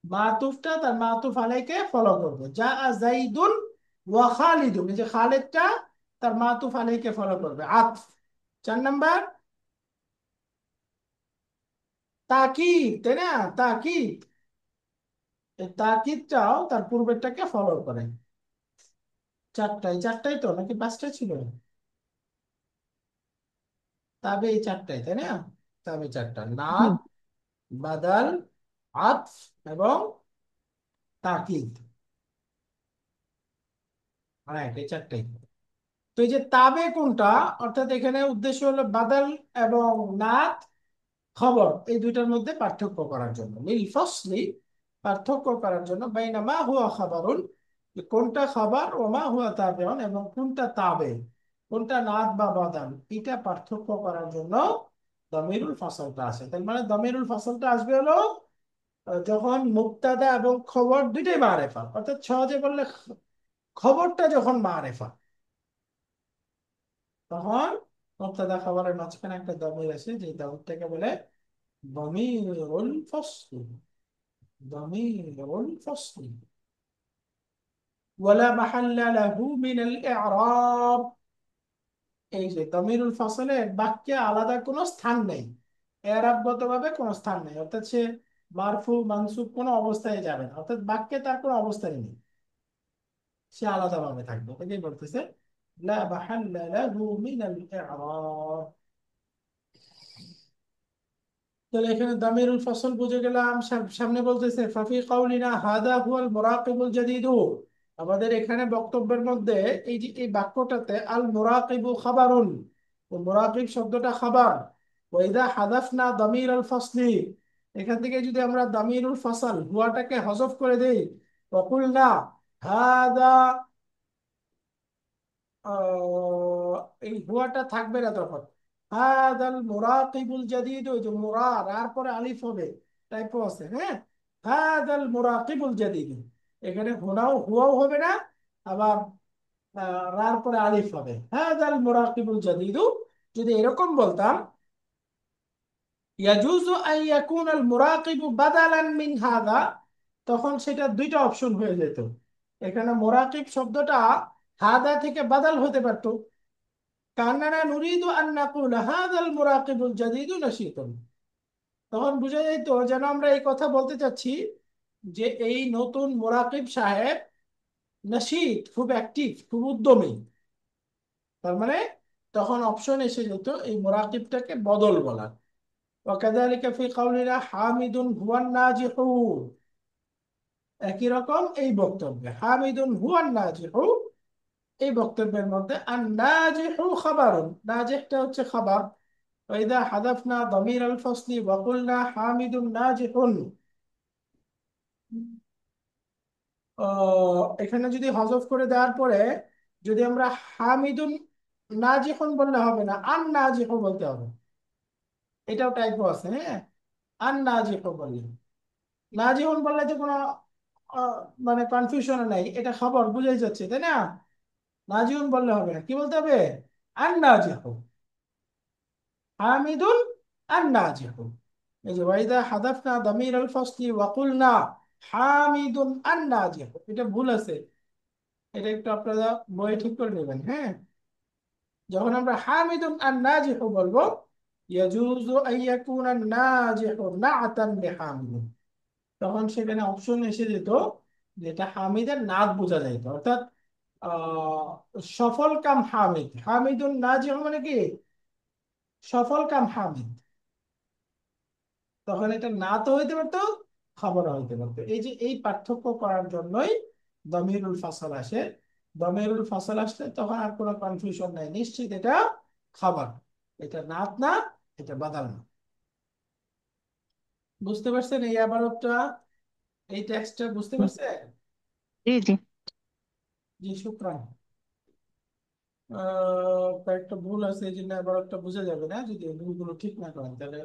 মাতুফটা তার মাতুফ আলাইকে ফলো করবে। যা জাইদুন ওয়া খালিদুন, এই যে খালিদটা তার মাতুফ আলাইকে ফলো করবে, আতফ। 4 নাম্বার তাকিদ, তাই না? তাকিদ, এই তাকিদটাও তার পূর্বেরটাকে ফলো করে। চারটাই, চারটাই তো নাকি 5টা ছিল? তবে এই চারটাই, তাই না? তবে চারটা, জি। নাত, বাদাল, আতফ এবং তাকিদ। হ্যাঁ, এই চারটাই। তো এই যে তাবে কোনটা, অর্থাৎ এখানে উদ্দেশ্য হলো বাদাল এবং নাত, খবর, এই দুইটার মধ্যে পার্থক্য করার জন্য, লিল ফসলি, পার্থক্য করার জন্য, বাইনা মা হুয়া খাবারুন, যে কোনটা খাবার, ও মা হুয়া তাবেউন, এবং কোনটা তাবে, কোনটা নাত বা বাদাল, এটা পার্থক্য করার জন্য দমিরুল ফাসলটা আসে। তার মানে দমিরুল ফাসলটা আসবে হলো যখন মুবতাদা এবং খবর দুইটাই মারেফা, অর্থাৎ সহজে বললে খবরটা যখন মারেফা, তখন মুবতাদা খবরের মাঝখানে একটা দমির আসে, যে দমিরটাকে বলে দমিরুল ফসল। ضمير الفصل ولا محل له من الإعراب। এই যে দমিরুল ফসলে বাক্যে আলাদা কোনো স্থান নেই, এরাবগত ভাবে কোনো স্থান নেই, অর্থাৎ সে মারফু মানসুব কোনো অবস্থায় যাবে না, অর্থাৎ বাক্যে তার কোনো অবস্থায় নেই, সে আলাদা ভাবে থাকবে। এটাই বলতেছে লা মাহাল্লা লাহু মিনাল ইআরাব। তাহলে এখানে দামিরুল ফসল বুঝে গেলাম। সামনে বলতেছে ফাফি কাউলিনা হাদা হুয়াল মুরাকিবুল জাদিদু, আমাদের এখানে বক্তব্যের মধ্যে এই যে এই বাক্যটাতে আল মুরাকিবু খাবারুন, তো মুরাকিব শব্দটা খাবার। ওয়াইদা হাদাফনা দামির আল ফসলি, এখান থেকে যদি আমরা দামিরুল ফসল হুয়াটাকে হযফ করে দেই, ওয়াকুলনা হাদা, এই হুয়াটা থাকবে না তখন। হাদাল মুরাকিবুল জাদিদ, ওই যে মুরা, আর পরে আলিফ হবে, টাইপও আছে, হ্যাঁ। হাদাল মুরাকিবুল জাদিদ, এখানে হুয়াও হবে না, আবার রার পরে আলিফ হবে। হাদাল মুরাকিবুল জাদিদ, যদি এরকম বলতাম ইয়াজুজু আন ইয়াকুনা আল মুরাকিবু বাদালান মিন হাদা, তখন সেটা দুইটা অপশন হয়ে যেত। এখানে মুরাকিব শব্দটা হাদা থেকে বাদাল হতে পারতো, কান্নানা নুরিদু আন নাকুলা হাযাল মুরাকিবুল জাদীদু নাশীতুন, তখন বুঝা যাইতো যেন আমরা এই কথা বলতে চাচ্ছি যে এই নতুন মুরাকিব সাহেব নাশীত, খুব অ্যাক্টিভ, খুব উদ্যমী। তার মানে তখন অপশন এসে যেত এই মুরাকিবটাকে বদল বলার। ওয়াকাযালিকা ফি কাউলিনা হামিদুন হুয়ান নাজিহু, একই রকম এই বক্তব্যে হামিদুন হুয়ান নাজিহু, এই বক্তব্যের মধ্যে আন নাজিহু খাবারুন, নাজিহটা হচ্ছে খাবার। وإذا حذفنا ضمير الفصل وقلنا حامد ناجح، এখানে যদি হযফ করে দেওয়ার পরে যদি আমরা হামিদুন নাজিহুন বললে হবে না, আন নাজিহু বলতে হবে। এটাও টাইপও আছে, হ্যাঁ। আন নাজিহু বললে, নাজিহুন বললে তো কোনো আহ, মানে কনফিউশন নাই, এটা খবর বুঝাই যাচ্ছে, তাই না? নাজিহুন বললে হবে না, কি বলতে হবে? আন নাজিহু, হামিদুন আন নাজিহু। এই যে ওয়াইদা হাদাফনা দামির আল ফাসলি ওয়া কুলনা হামিদুন আন নাজিহ, এটা ভুল আছে, এটা একটু আপনারা বই ঠিক করে নেবেন, হ্যাঁ। যখন আমরা হামিদুন আন নাজিহ বলবো, ইয়াজুজু আন ইয়াকুনা নাজিহু নাআতান বিহামিদ, তখন সেখানে অপশন এসে যেত যেটা হামিদের নাত বোঝা যাইতো, অর্থাৎ আহ সফল কাম হামিদ, হামিদুন নাজিহ মানে কি সফল কাম হামিদ, তখন এটা না তো হইতে পারতো, খবর হইতে পারতো। এই যে এই পার্থক্য করার জন্যই দমিরুল ফাসল আসে। দমিরুল ফাসল আসলে তখন আর কোনো কনফিউশন নাই, নিশ্চিত এটা খাবার, এটা নাত না, এটা বাদাল না। বুঝতে পারছেন এই আবারতটা, এই টেক্সটটা বুঝতে হুম, পারছেন? জি জি। জি শুক্রান। কয়েকটা ভুল আছে, এই জন্য আবারতটা বোঝা যাবে না, যদি এই ভুলগুলো ঠিক না করেন তাহলে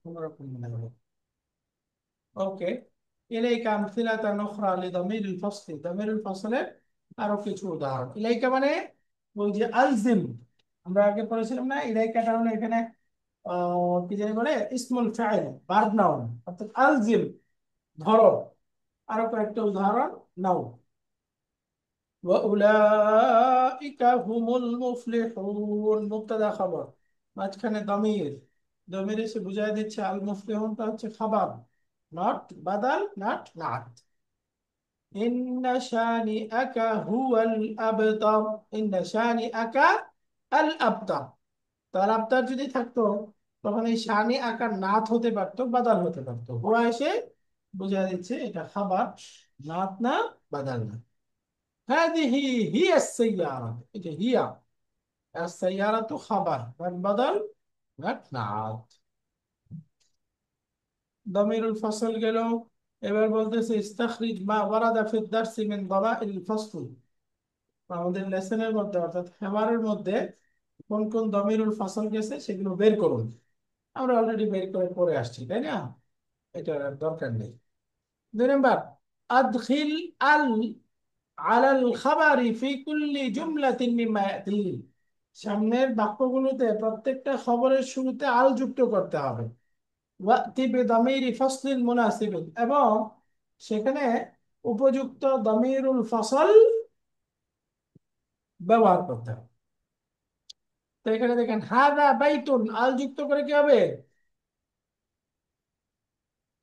কোনোরকম মনে হবে। ওকে, ইলাইকা আমসিলাতান উখরা লিদামিরিল ফাসলি, দামিরুল ফাসলের আরো কিছু উদাহরণ। ইলাইকা মানে ওই যে আলজিম, আমরা আগে পড়েছিলাম না, ইলাইকাটা হলো এখানে কি জানি বলে ইসমুল ফাইল, ভার্ব নাউন, অর্থাৎ আলজিম, ধরো। আরো কয়েকটা উদাহরণ নাও। ওয়াউলাইকা হুমুল মুফলিহুন, মুবতাদা খবর, মাঝখানে দমির, দমির এসে বুঝাই দিচ্ছে আল মুফলিহুনটা হচ্ছে খাবার, নট বাদাল, নট নাত। ইন্না শানিআকা হুয়াল আবতার, ইন্না শানিআকা আল আবতার। তার আবতার যদি থাকতো তখন এই শানি আকার নাত হতে পারতো, বাদাল হতে পারতো। হুয়া এসে বুঝাই দিচ্ছে এটা খাবার, নাত না, বাদাল না। هذه هي السيارة، এটা হিয়া। السيارة خبر والبدل نعت। ضمير الفصل গেল। এবার বলতেছে ইস্তাখরিজ মা ওয়ারাদা ফি الدرس من ضمائر الفصل। আমাদের লেসনের মধ্যে অর্থাৎ হেবারের মধ্যে কোন কোন দমিরুল ফসল গেছে সেগুলো বের করুন। আমরা অলরেডি বের করে পড়ে আসছি, তাই না? এটা আর দরকার নেই। 2 নম্বর, আদখিল আল আলাল খাবারি ফি কুল্লি জুমলাতিন মিম্মা ইয়াতি। সামনের বাক্যগুলোতে প্রত্যেকটা খবরের শুরুতে আল যুক্ত করতে হবে। ওয়াতি বিদামিরি ফাসলিন মুনাসিবিন, এবং সেখানে উপযুক্ত দামিরুল ফসল ব্যবহার করতে হবে। তো এখানে দেখেন হাদা বাইতুন, আল যুক্ত করে কি হবে?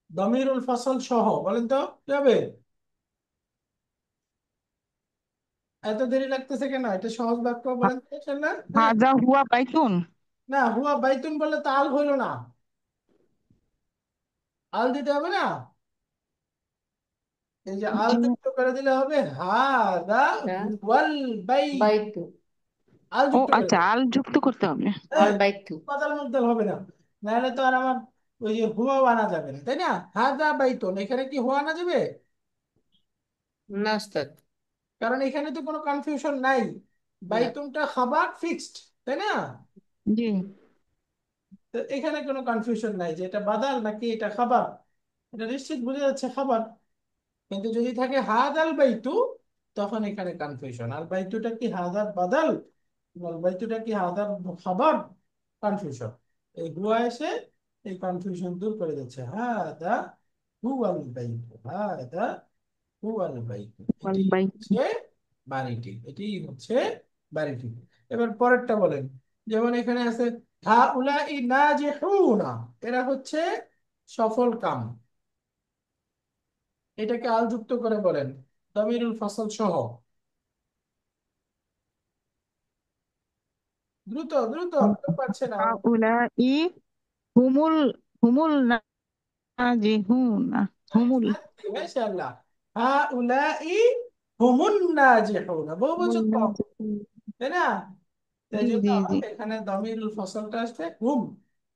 দামিরুল ফসল সহ, বলেন তো কি হবে? এত দেরি লাগতেছে কেন? এটা সহজ বাক্য, বলেন তো না? হ্যাঁ, হাজা হুয়া বাইতুন। না হুয়া বাইতুন বললে তো আল হইল না, আল দিতে হবে না। এই যে আল জি। যুক্ত করে দিলে হবে হাদা রা হুয়াল বাইত, বাইতু আল ও যুক্ত করে আচ্ছা, দিলে। আল যুক্ত করতে হবে। হ্যাঁ, আল বাইতু বাদাল মুবদাল হবে না, নাহলে তো আর আমার ওই যে হুয়া আনা যাবে না, তাই না? হাদা বাইতুন, এখানে কি হুয়া আনা যাবে? না ওস্তাদ, কারণ এখানে তো কোনো কনফিউশন নাই, না। বাইতুনটা খাবার ফিক্সড, তাই না? জি তো এখানে কোনো কনফিউশন নাই যে এটা বাদাল নাকি এটা খাবার, এটা নিশ্চিত বোঝা যাচ্ছে খাবার। কিন্তু যদি থাকে হাদাল বাইতু, তখন এখানে কনফিউশন, আর বাইতুটা কি হাদার বাদাল, আল বাইতুটা কি হাদার খাবার, কনফিউশন। এই হুয়া এসে এই কনফিউশন দূর করে দিচ্ছে। হাদা হুয়াল বাইতু, হাদা হুয়াল বাইতু, ওয়াল এটি বাইত। হচ্ছে বাড়িটি, এটি হচ্ছে বাড়িটি। এবার পরেরটা বলেন। যেমন এখানে আছে হাউলাই নাজিহুনা, এরা হচ্ছে সফল কাম, এটাকে আল যুক্ত করে বলেন দামিরুল ফসল সহ। দ্রুত দ্রুত, কেউ পারছে না। হাউলাই হুমুল হুমুল নাজিহুনা। হুমুল মাশাআল্লাহ, হাউলাই হুমুন নাজিহুনা, হুমুল বহুবচন তো, নাজিহুন। তাই না? তাই জি জন্য জি জি। এখানে দামিরুল ফসলটা আসবে হুম,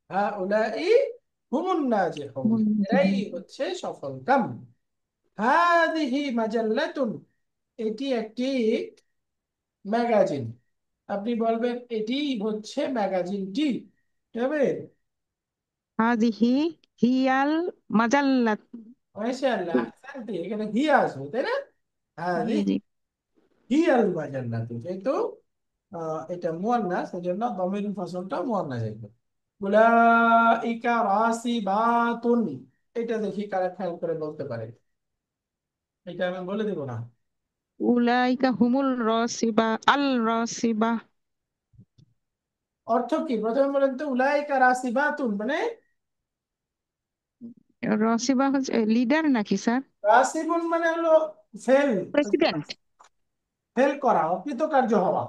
হাউলাই হুমুন নাজিহুন, হুমুল এরাই নাজিহুন। হচ্ছে সফল কাম। হাদিহি মাজাল্লাতুন, এটি একটি ম্যাগাজিন। আপনি বলবেন এটি হচ্ছে ম্যাগাজিনটি, ঠিক হবে? হাদিহি হিয়াল মাজাল্লাত। মাশাআল্লাহ, আহসানতি, এখানে হিয়া আসবে, তাই না? জি হাদি জি। হিয়াল মাজাল্লাতু, যেহেতু এটা মুয়ান্নাস সেজন্য দমিরুল ফসলটা মুয়ান্নাস আসবে। উলাইকা রাসিবাতুন, এটা দেখি কারা খেয়াল করে বলতে পারে, এটা আমি বলে দেব না। উলাইকা হুমুল রসিবা আল রসিবা। অর্থ কি প্রথমে বলেন তো? উলাইকা রাসিবাতুন মানে রসিবা হচ্ছে লিডার নাকি স্যার? রাসিবুন মানে হলো ফেল, প্রেসিডেন্ট। ফেল করা, অকৃতকার্য হওয়া।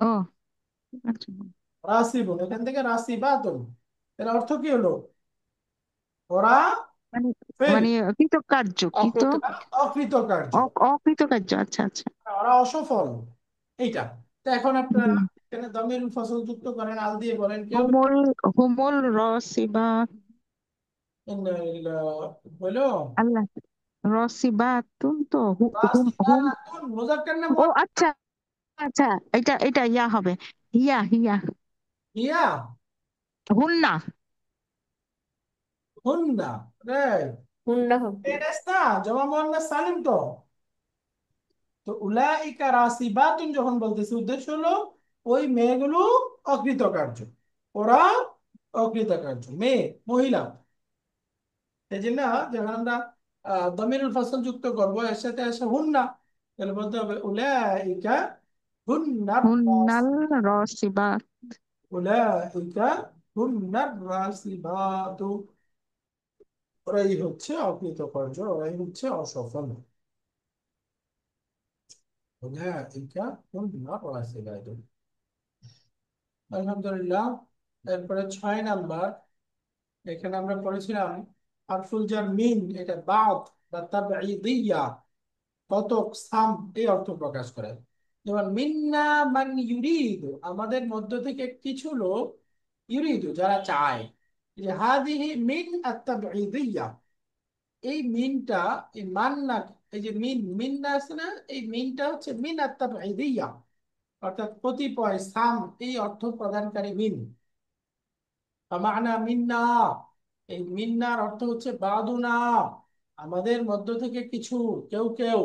ও আচ্ছা। রাসিবুন, এখান থেকে রাসিবাতুন, এর অর্থ কি হলো? ওরা মানে ফেল, মানে কৃতকার্য কৃত অকৃতকার্য। অকৃতকার্য, অকৃতকার্য, আচ্ছা আচ্ছা। ওরা অসফল, এইটা। তো এখন আপনারা জি। এখানে দমিরুল ফসল যুক্ত করেন, আল দিয়ে বলেন কি হবে? হুমুল হুমুল রসিবা। বলো। আল্লাহ, রসিবাতুন তো হুম হুম। রাসিবাতুন মুযাক্কার না ও মুআন্নাস? আচ্ছা, আচ্ছা, এটা এটা ইয়া হবে, হিয়া হিয়া, হিয়া, হুন্না। হুন্না, রাইট। হুন্ডা হবে। এটা না জমা মুআন্নাস সালিম তো। তো উলাইকা রাসিবাতুন যখন বলতেছি, উদ্দেশ্য হলো ওই মেয়েগুলো অকৃতকার্য, ওরা অকৃতকার্য মেয়ে, মহিলা। এই জন্য যখন আমরা দমিরুল ফাসল যুক্ত করব এর সাথে আসে হুন্না, তাহলে বলতে হবে উলাইকা হুন্নার রাস, হুন্নাল রসিবাত। উলাইকা হুন্নার রাসিবাতু, ওরাই হচ্ছে অকৃতকার্য, ওরাই হচ্ছে অসফল। উলাইকা হুন্নার রাসিবাতু। আলহামদুলিল্লাহ। এরপরে 6 নাম্বার, এখানে আমরা পড়েছিলাম হারফুল জার মিন, এটা বাদ বা তাবঈদিয়া, কতক সাম এই অর্থ প্রকাশ করে। যেমন মিন্না মান ইউরিদু, আমাদের মধ্য থেকে কিছু লোক, ইউরিদু যারা চায়, যে হাদিহি মিন আত-তাবঈদিয়া, এই মিনটা, এই মান্না, এই যে মিন মিন্না আছে না, এই মিনটা হচ্ছে মিন আত-তাবঈদিয়া, অর্থাৎ কতিপয় সাম এই অর্থ প্রদানকারী মিন। মানা মিন্না, এই মিন্নার অর্থ হচ্ছে বাদুনা, আমাদের মধ্য থেকে কিছু, কেউ কেউ,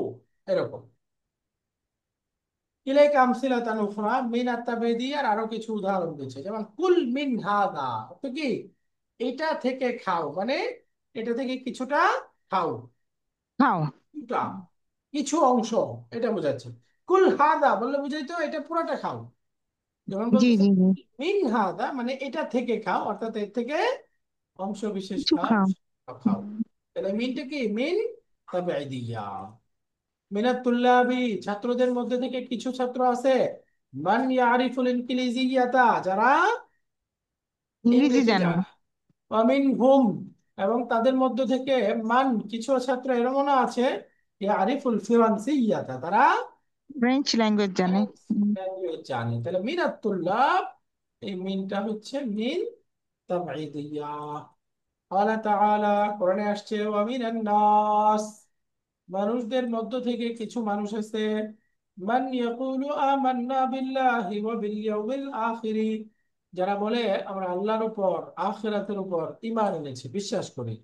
এরকম। ইলাইকা আমসিলাতান উখরা মিন আত-তাবঈদি, আর আরো কিছু উদাহরণ দিচ্ছে, যেমন কুল মিন হাদা, তো কি, এটা থেকে খাও, মানে এটা থেকে কিছুটা খাও, খাও। কিছুটা, কিছু অংশ, এটা বোঝাচ্ছে। কুল হাদা বললে বুঝাইতো এটা পুরোটা খাও। যেমন জি বলতেছে জি জি, মিন হাদা, মানে এটা থেকে খাও, অর্থাৎ এর থেকে অংশ বিশেষ কিছু খাও, খাও। খাও। তাহলে মিনটা কি, মিন তাবঈদিয়া। মিনাত তুল্লাবি, ছাত্রদের মধ্যে থেকে কিছু ছাত্র আছে, মান ইয়ারিফুল ইনকিলিজিয়াতা, যারা ইংরেজি ইংরেজি জানে। জানে। ওয়ামিন হুম, এবং তাদের মধ্য থেকে মান, কিছু ছাত্র এরমনও আছে, ইয়ারিফুল ফিরান্সিয়াতা, তারা ফ্রেঞ্চ ল্যাঙ্গুয়েজ জানে। হুম। ল্যাঙ্গুয়েজ জানে। তাহলে মিনাত তুল্লাব, এই মিনটা হচ্ছে মিন তাবঈদিয়া। আল্লাহ তাআলা কোরআনে আসছে ওয়ামিনান নাস, মানুষদের মধ্য থেকে কিছু মানুষ আছে, মান ইয়াকুলু আমান্না বিল্লাহি ওয়া বিল ইয়াউমিল আখির, যারা বলে আমরা আল্লাহর উপর, আখিরাতের উপর ঈমান এনেছি, বিশ্বাস করি।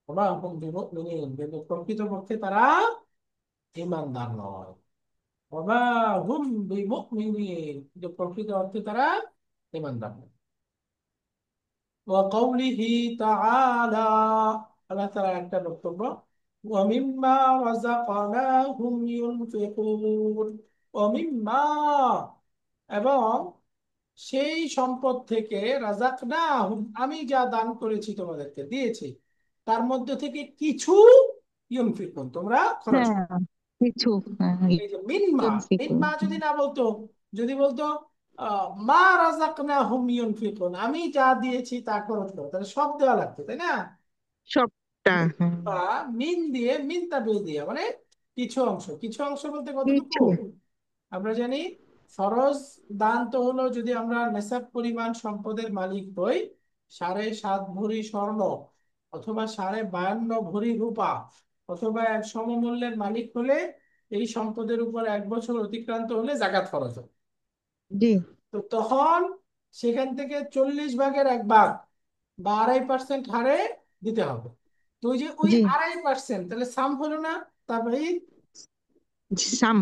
ওমা হুম বিমুমিনিন, কিন্তু প্রকৃতপক্ষে তারা ঈমানদার নয়। ওমা হুম বিমুমিনিন, কিন্তু প্রকৃত অর্থে তারা ঈমানদার নয়। وقوله تعالى، আল্লাহ তাআলা একটা বক্তব্য, ومما رزقناهم ينفقون, ومما, এবং সেই সম্পদ থেকে, রাজাকনাহুম আমি যা দান করেছি তোমাদেরকে দিয়েছি, তার মধ্যে থেকে কিছু ইউনফিকুন তোমরা খরচ করো। হ্যাঁ, কিছু। হ্যাঁ, এই যে মিনমা, ইউনফিকুন। মিনমা যদি না বলতো, যদি বলতো মা রাজাকনাহুম ইউনফিকুন, আমি যা দিয়েছি তা খরচ করো, তাহলে সব দেওয়া লাগতো, তাই না? সবটা, হ্যাঁ। বা মিন দিয়ে, মিন তাবিয়ে দিয়ে, মানে কিছু অংশ, কিছু অংশ বলতে কতটুকু? কিছু। আমরা জানি ফরজ দান তো হলো, যদি আমরা নেশাব পরিমাণ সম্পদের মালিক হই, 7.5 ভরি স্বর্ণ, অথবা 52.5 ভরি রূপা, অথবা এক সমমূল্যের মালিক হলে, এই সম্পদের উপর 1 বছর অতিক্রান্ত হলে জাকাত ফরজ হয়। জি তো তখন সেখান থেকে 40 ভাগের 1 ভাগ বা 2.5% হারে দিতে হবে। তো ওই যে ওই জি, 2.5%, তাহলে সাম হলো না, তারপরে সাম।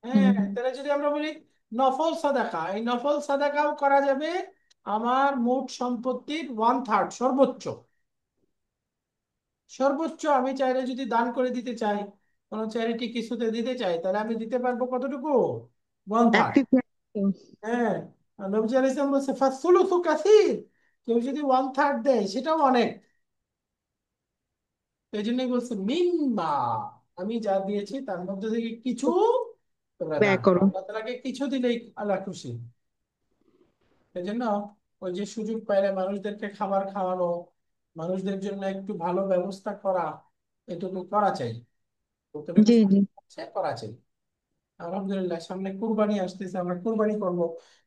হ্যাঁ, হুম। তাহলে যদি আমরা বলি নফল সাদাকা, এই নফল সাদাকাও করা যাবে আমার মোট সম্পত্তির 1/3, সর্বোচ্চ, সর্বোচ্চ আমি চাইলে যদি দান করে দিতে চাই, কোনো চ্যারিটি কিছুতে দিতে চাই, তাহলে আমি দিতে পারবো কতটুকু? ওয়ান এক থার্ড তৃতীয়াংশ। হ্যাঁ, আর নবী আলাইহিস সালাম বলছে ফাসলুসু কাসীর, কেউ যদি 1/3 দেয় সেটাও অনেক। এই জন্যই বলছে মিম্মা, আমি যা দিয়েছি তার মধ্যে থেকে কিছু তোমরা ব্যয় দান করো। করো। আল্লাহ তাআলাকে কিছু দিলেই আল্লাহ খুশি। এই জন্য ওই যে সুযোগ পাইলে মানুষদেরকে খাবার খাওয়ানো, মানুষদের জন্য একটু ভালো ব্যবস্থা করা, এটুকু করা চাই, যতটুকু জি জি, সম্ভব হচ্ছে করা চাই। আলহামদুলিল্লাহ, সামনে কুরবানি আসতেছে, আমরা কুরবানি করব।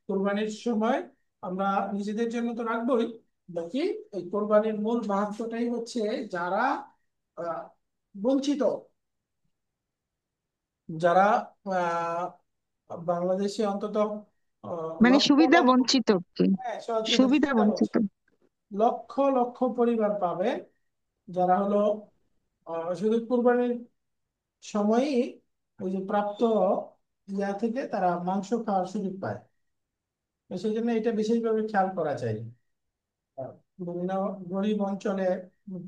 কুরবানির সময় আমরা নিজেদের জন্য তো রাখবোই, বাকি এই কোরবানির মূল মাহাত্ম্যটাই হচ্ছে যারা আহ, বঞ্চিত, যারা আহ, বাংলাদেশে অন্তত মানে লক্ষ সুবিধা লক্ষ, বঞ্চিত কি? হ্যাঁ সহজ কথা, সুবিধা সুবিধা বঞ্চিত। বঞ্চিত লক্ষ লক্ষ পরিবার পাবে, যারা হলো শুধু কুরবানির সময়ই ওই যে প্রাপ্ত ইয়া থেকে তারা মাংস খাওয়ার সুযোগ পায়। তো সেই জন্য এটা বিশেষভাবে খেয়াল করা চাই। বিভিন্ন গরিব অঞ্চলে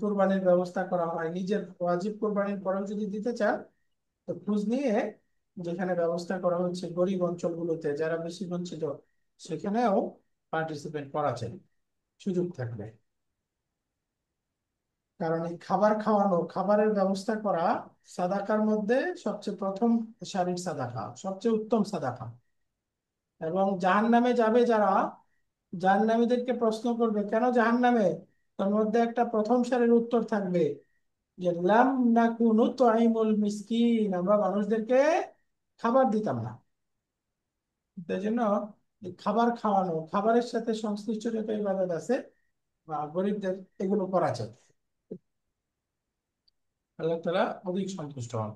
কুরবানির ব্যবস্থা করা হয়, নিজের ওয়াজিব কুরবানির পরেও যদি দিতে চান তো খোঁজ নিয়ে যেখানে ব্যবস্থা করা হচ্ছে গরিব অঞ্চলগুলোতে যারা বেশি বঞ্চিত, সেখানেও পার্টিসিপেট করা চাই সুযোগ থাকবে। কারণ এই খাবার খাওয়ানো, খাবারের ব্যবস্থা করা সাদাকার মধ্যে সবচেয়ে প্রথম সারির সাদাকা, সবচেয়ে উত্তম সাদাকা। এবং জাহান্নামে যাবে যারা, জাহান্নামীদেরকে প্রশ্ন করবে কেন জাহান্নামে, তার মধ্যে একটা প্রথম সারির উত্তর থাকবে যে লাম নাকু নুতঈমুল মিসকিন, আমরা মানুষদেরকে খাবার দিতাম না। তাই জন্য এই খাবার খাওয়ানো, খাবারের সাথে সংশ্লিষ্ট যত ইবাদত আছে বা গরিবদের, এগুলো করা চাই। আল্লাহ তাআলা অধিক সন্তুষ্ট হন।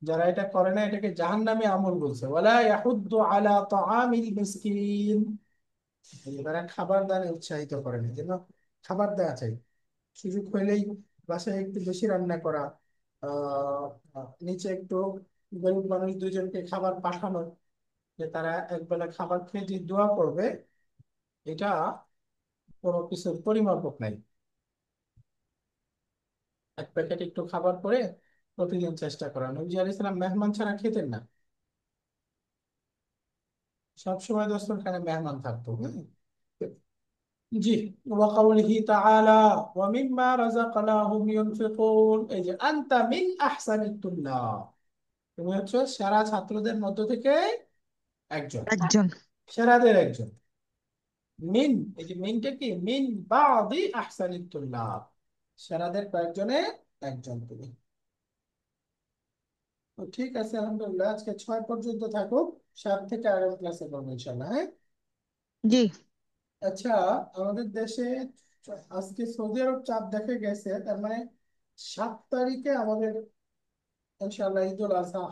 যারা এটা করে না এটাকে জাহান্নামী আমল বলছে, ওয়ালা ইয়াহুদ্দু আলা তাআমিল মিসকিন। তারা খাবার দানে উৎসাহিত করে না, যেন খাবার দেওয়া চাই। সুযোগ পেলেই বাসায় একটু বেশি রান্না করা, নিচে একটু গরিব মানুষ দুইজনকে খাবার পাঠানো, যে তারা একবেলা খাবার খেয়ে যে দোয়া করবে, এটা কোনো কিছুর পরিমাপক নাই। এক প্যাকেট একটু খাবার করে প্রতিদিন চেষ্টা করা। নবী আলাইহিস সালাম মেহমান ছাড়া খেতেন না, সবসময় দস্তরখানে মেহমান থাকতো। জি। ওয়াকাউলিহি তাআলা ওয়া মিম্মা রাযাকনাহুম ইউনফিকুন, এই যে আনতা মিন আহসানিত তুল্লাহ, তুমি হচ্ছে সেরা ছাত্রদের মধ্য থেকে একজন, একজন। সেরাদের একজন। মিন, এই যে মিনটা কি, মিন বাদি আহসানিত তুল্লাহ, সেরাদের কয়েকজনে একজন তুমি। তো ঠিক আছে, আলহামদুলিল্লাহ, আজকে 6 পর্যন্ত থাকুক, 7 থেকে আগামী ক্লাসে করবো ইনশাল্লাহ, হ্যাঁ। জি। আচ্ছা, আমাদের দেশে আজকে সৌদি আরব চাঁদ দেখে গেছে, তার মানে 7 তারিখে আমাদের ইনশাআল্লাহ ঈদুল আজহা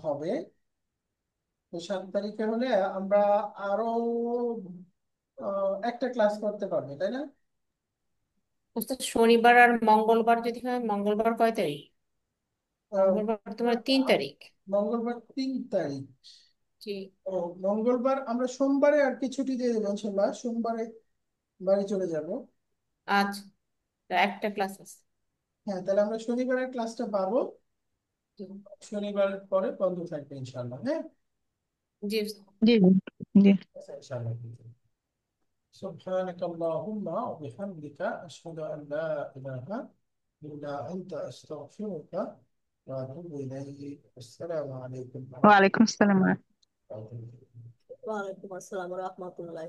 হবে। তো 7 তারিখে হলে আমরা আরো একটা ক্লাস করতে পারবো, তাই না? ওস্তাদ শনিবার আর মঙ্গলবার যদি হয়, মঙ্গলবার কয় তারিখ? আহ, মঙ্গলবার তোমার 3 তারিখ। মঙ্গলবার 3 তারিখ। জি। ও, মঙ্গলবার আমরা সোমবারে আর কি ছুটি দিয়ে দেবো ইনশাল্লাহ, সোমবারে বাড়ি চলে যাব। আচ্ছা, তো একটা ক্লাস আছে। হ্যাঁ, তাহলে আমরা শনিবারের ক্লাসটা পাবো, জি। শনিবারের পরে বন্ধ থাকবে ইনশাল্লাহ, হ্যাঁ। জি উস্তাদ। জি। জি। আচ্ছা, ইনশাল্লাহ। سبحانك اللهم وبحمدك أشهد أن لا إله إلا أنت أستغفرك وأتوب إليك. السلام عليكم ورحمة ওয়ালাইকুম আসসালাম। الله وبركاته. ওয়ালাইকুম আসসালাম রহমতুল্লাহ।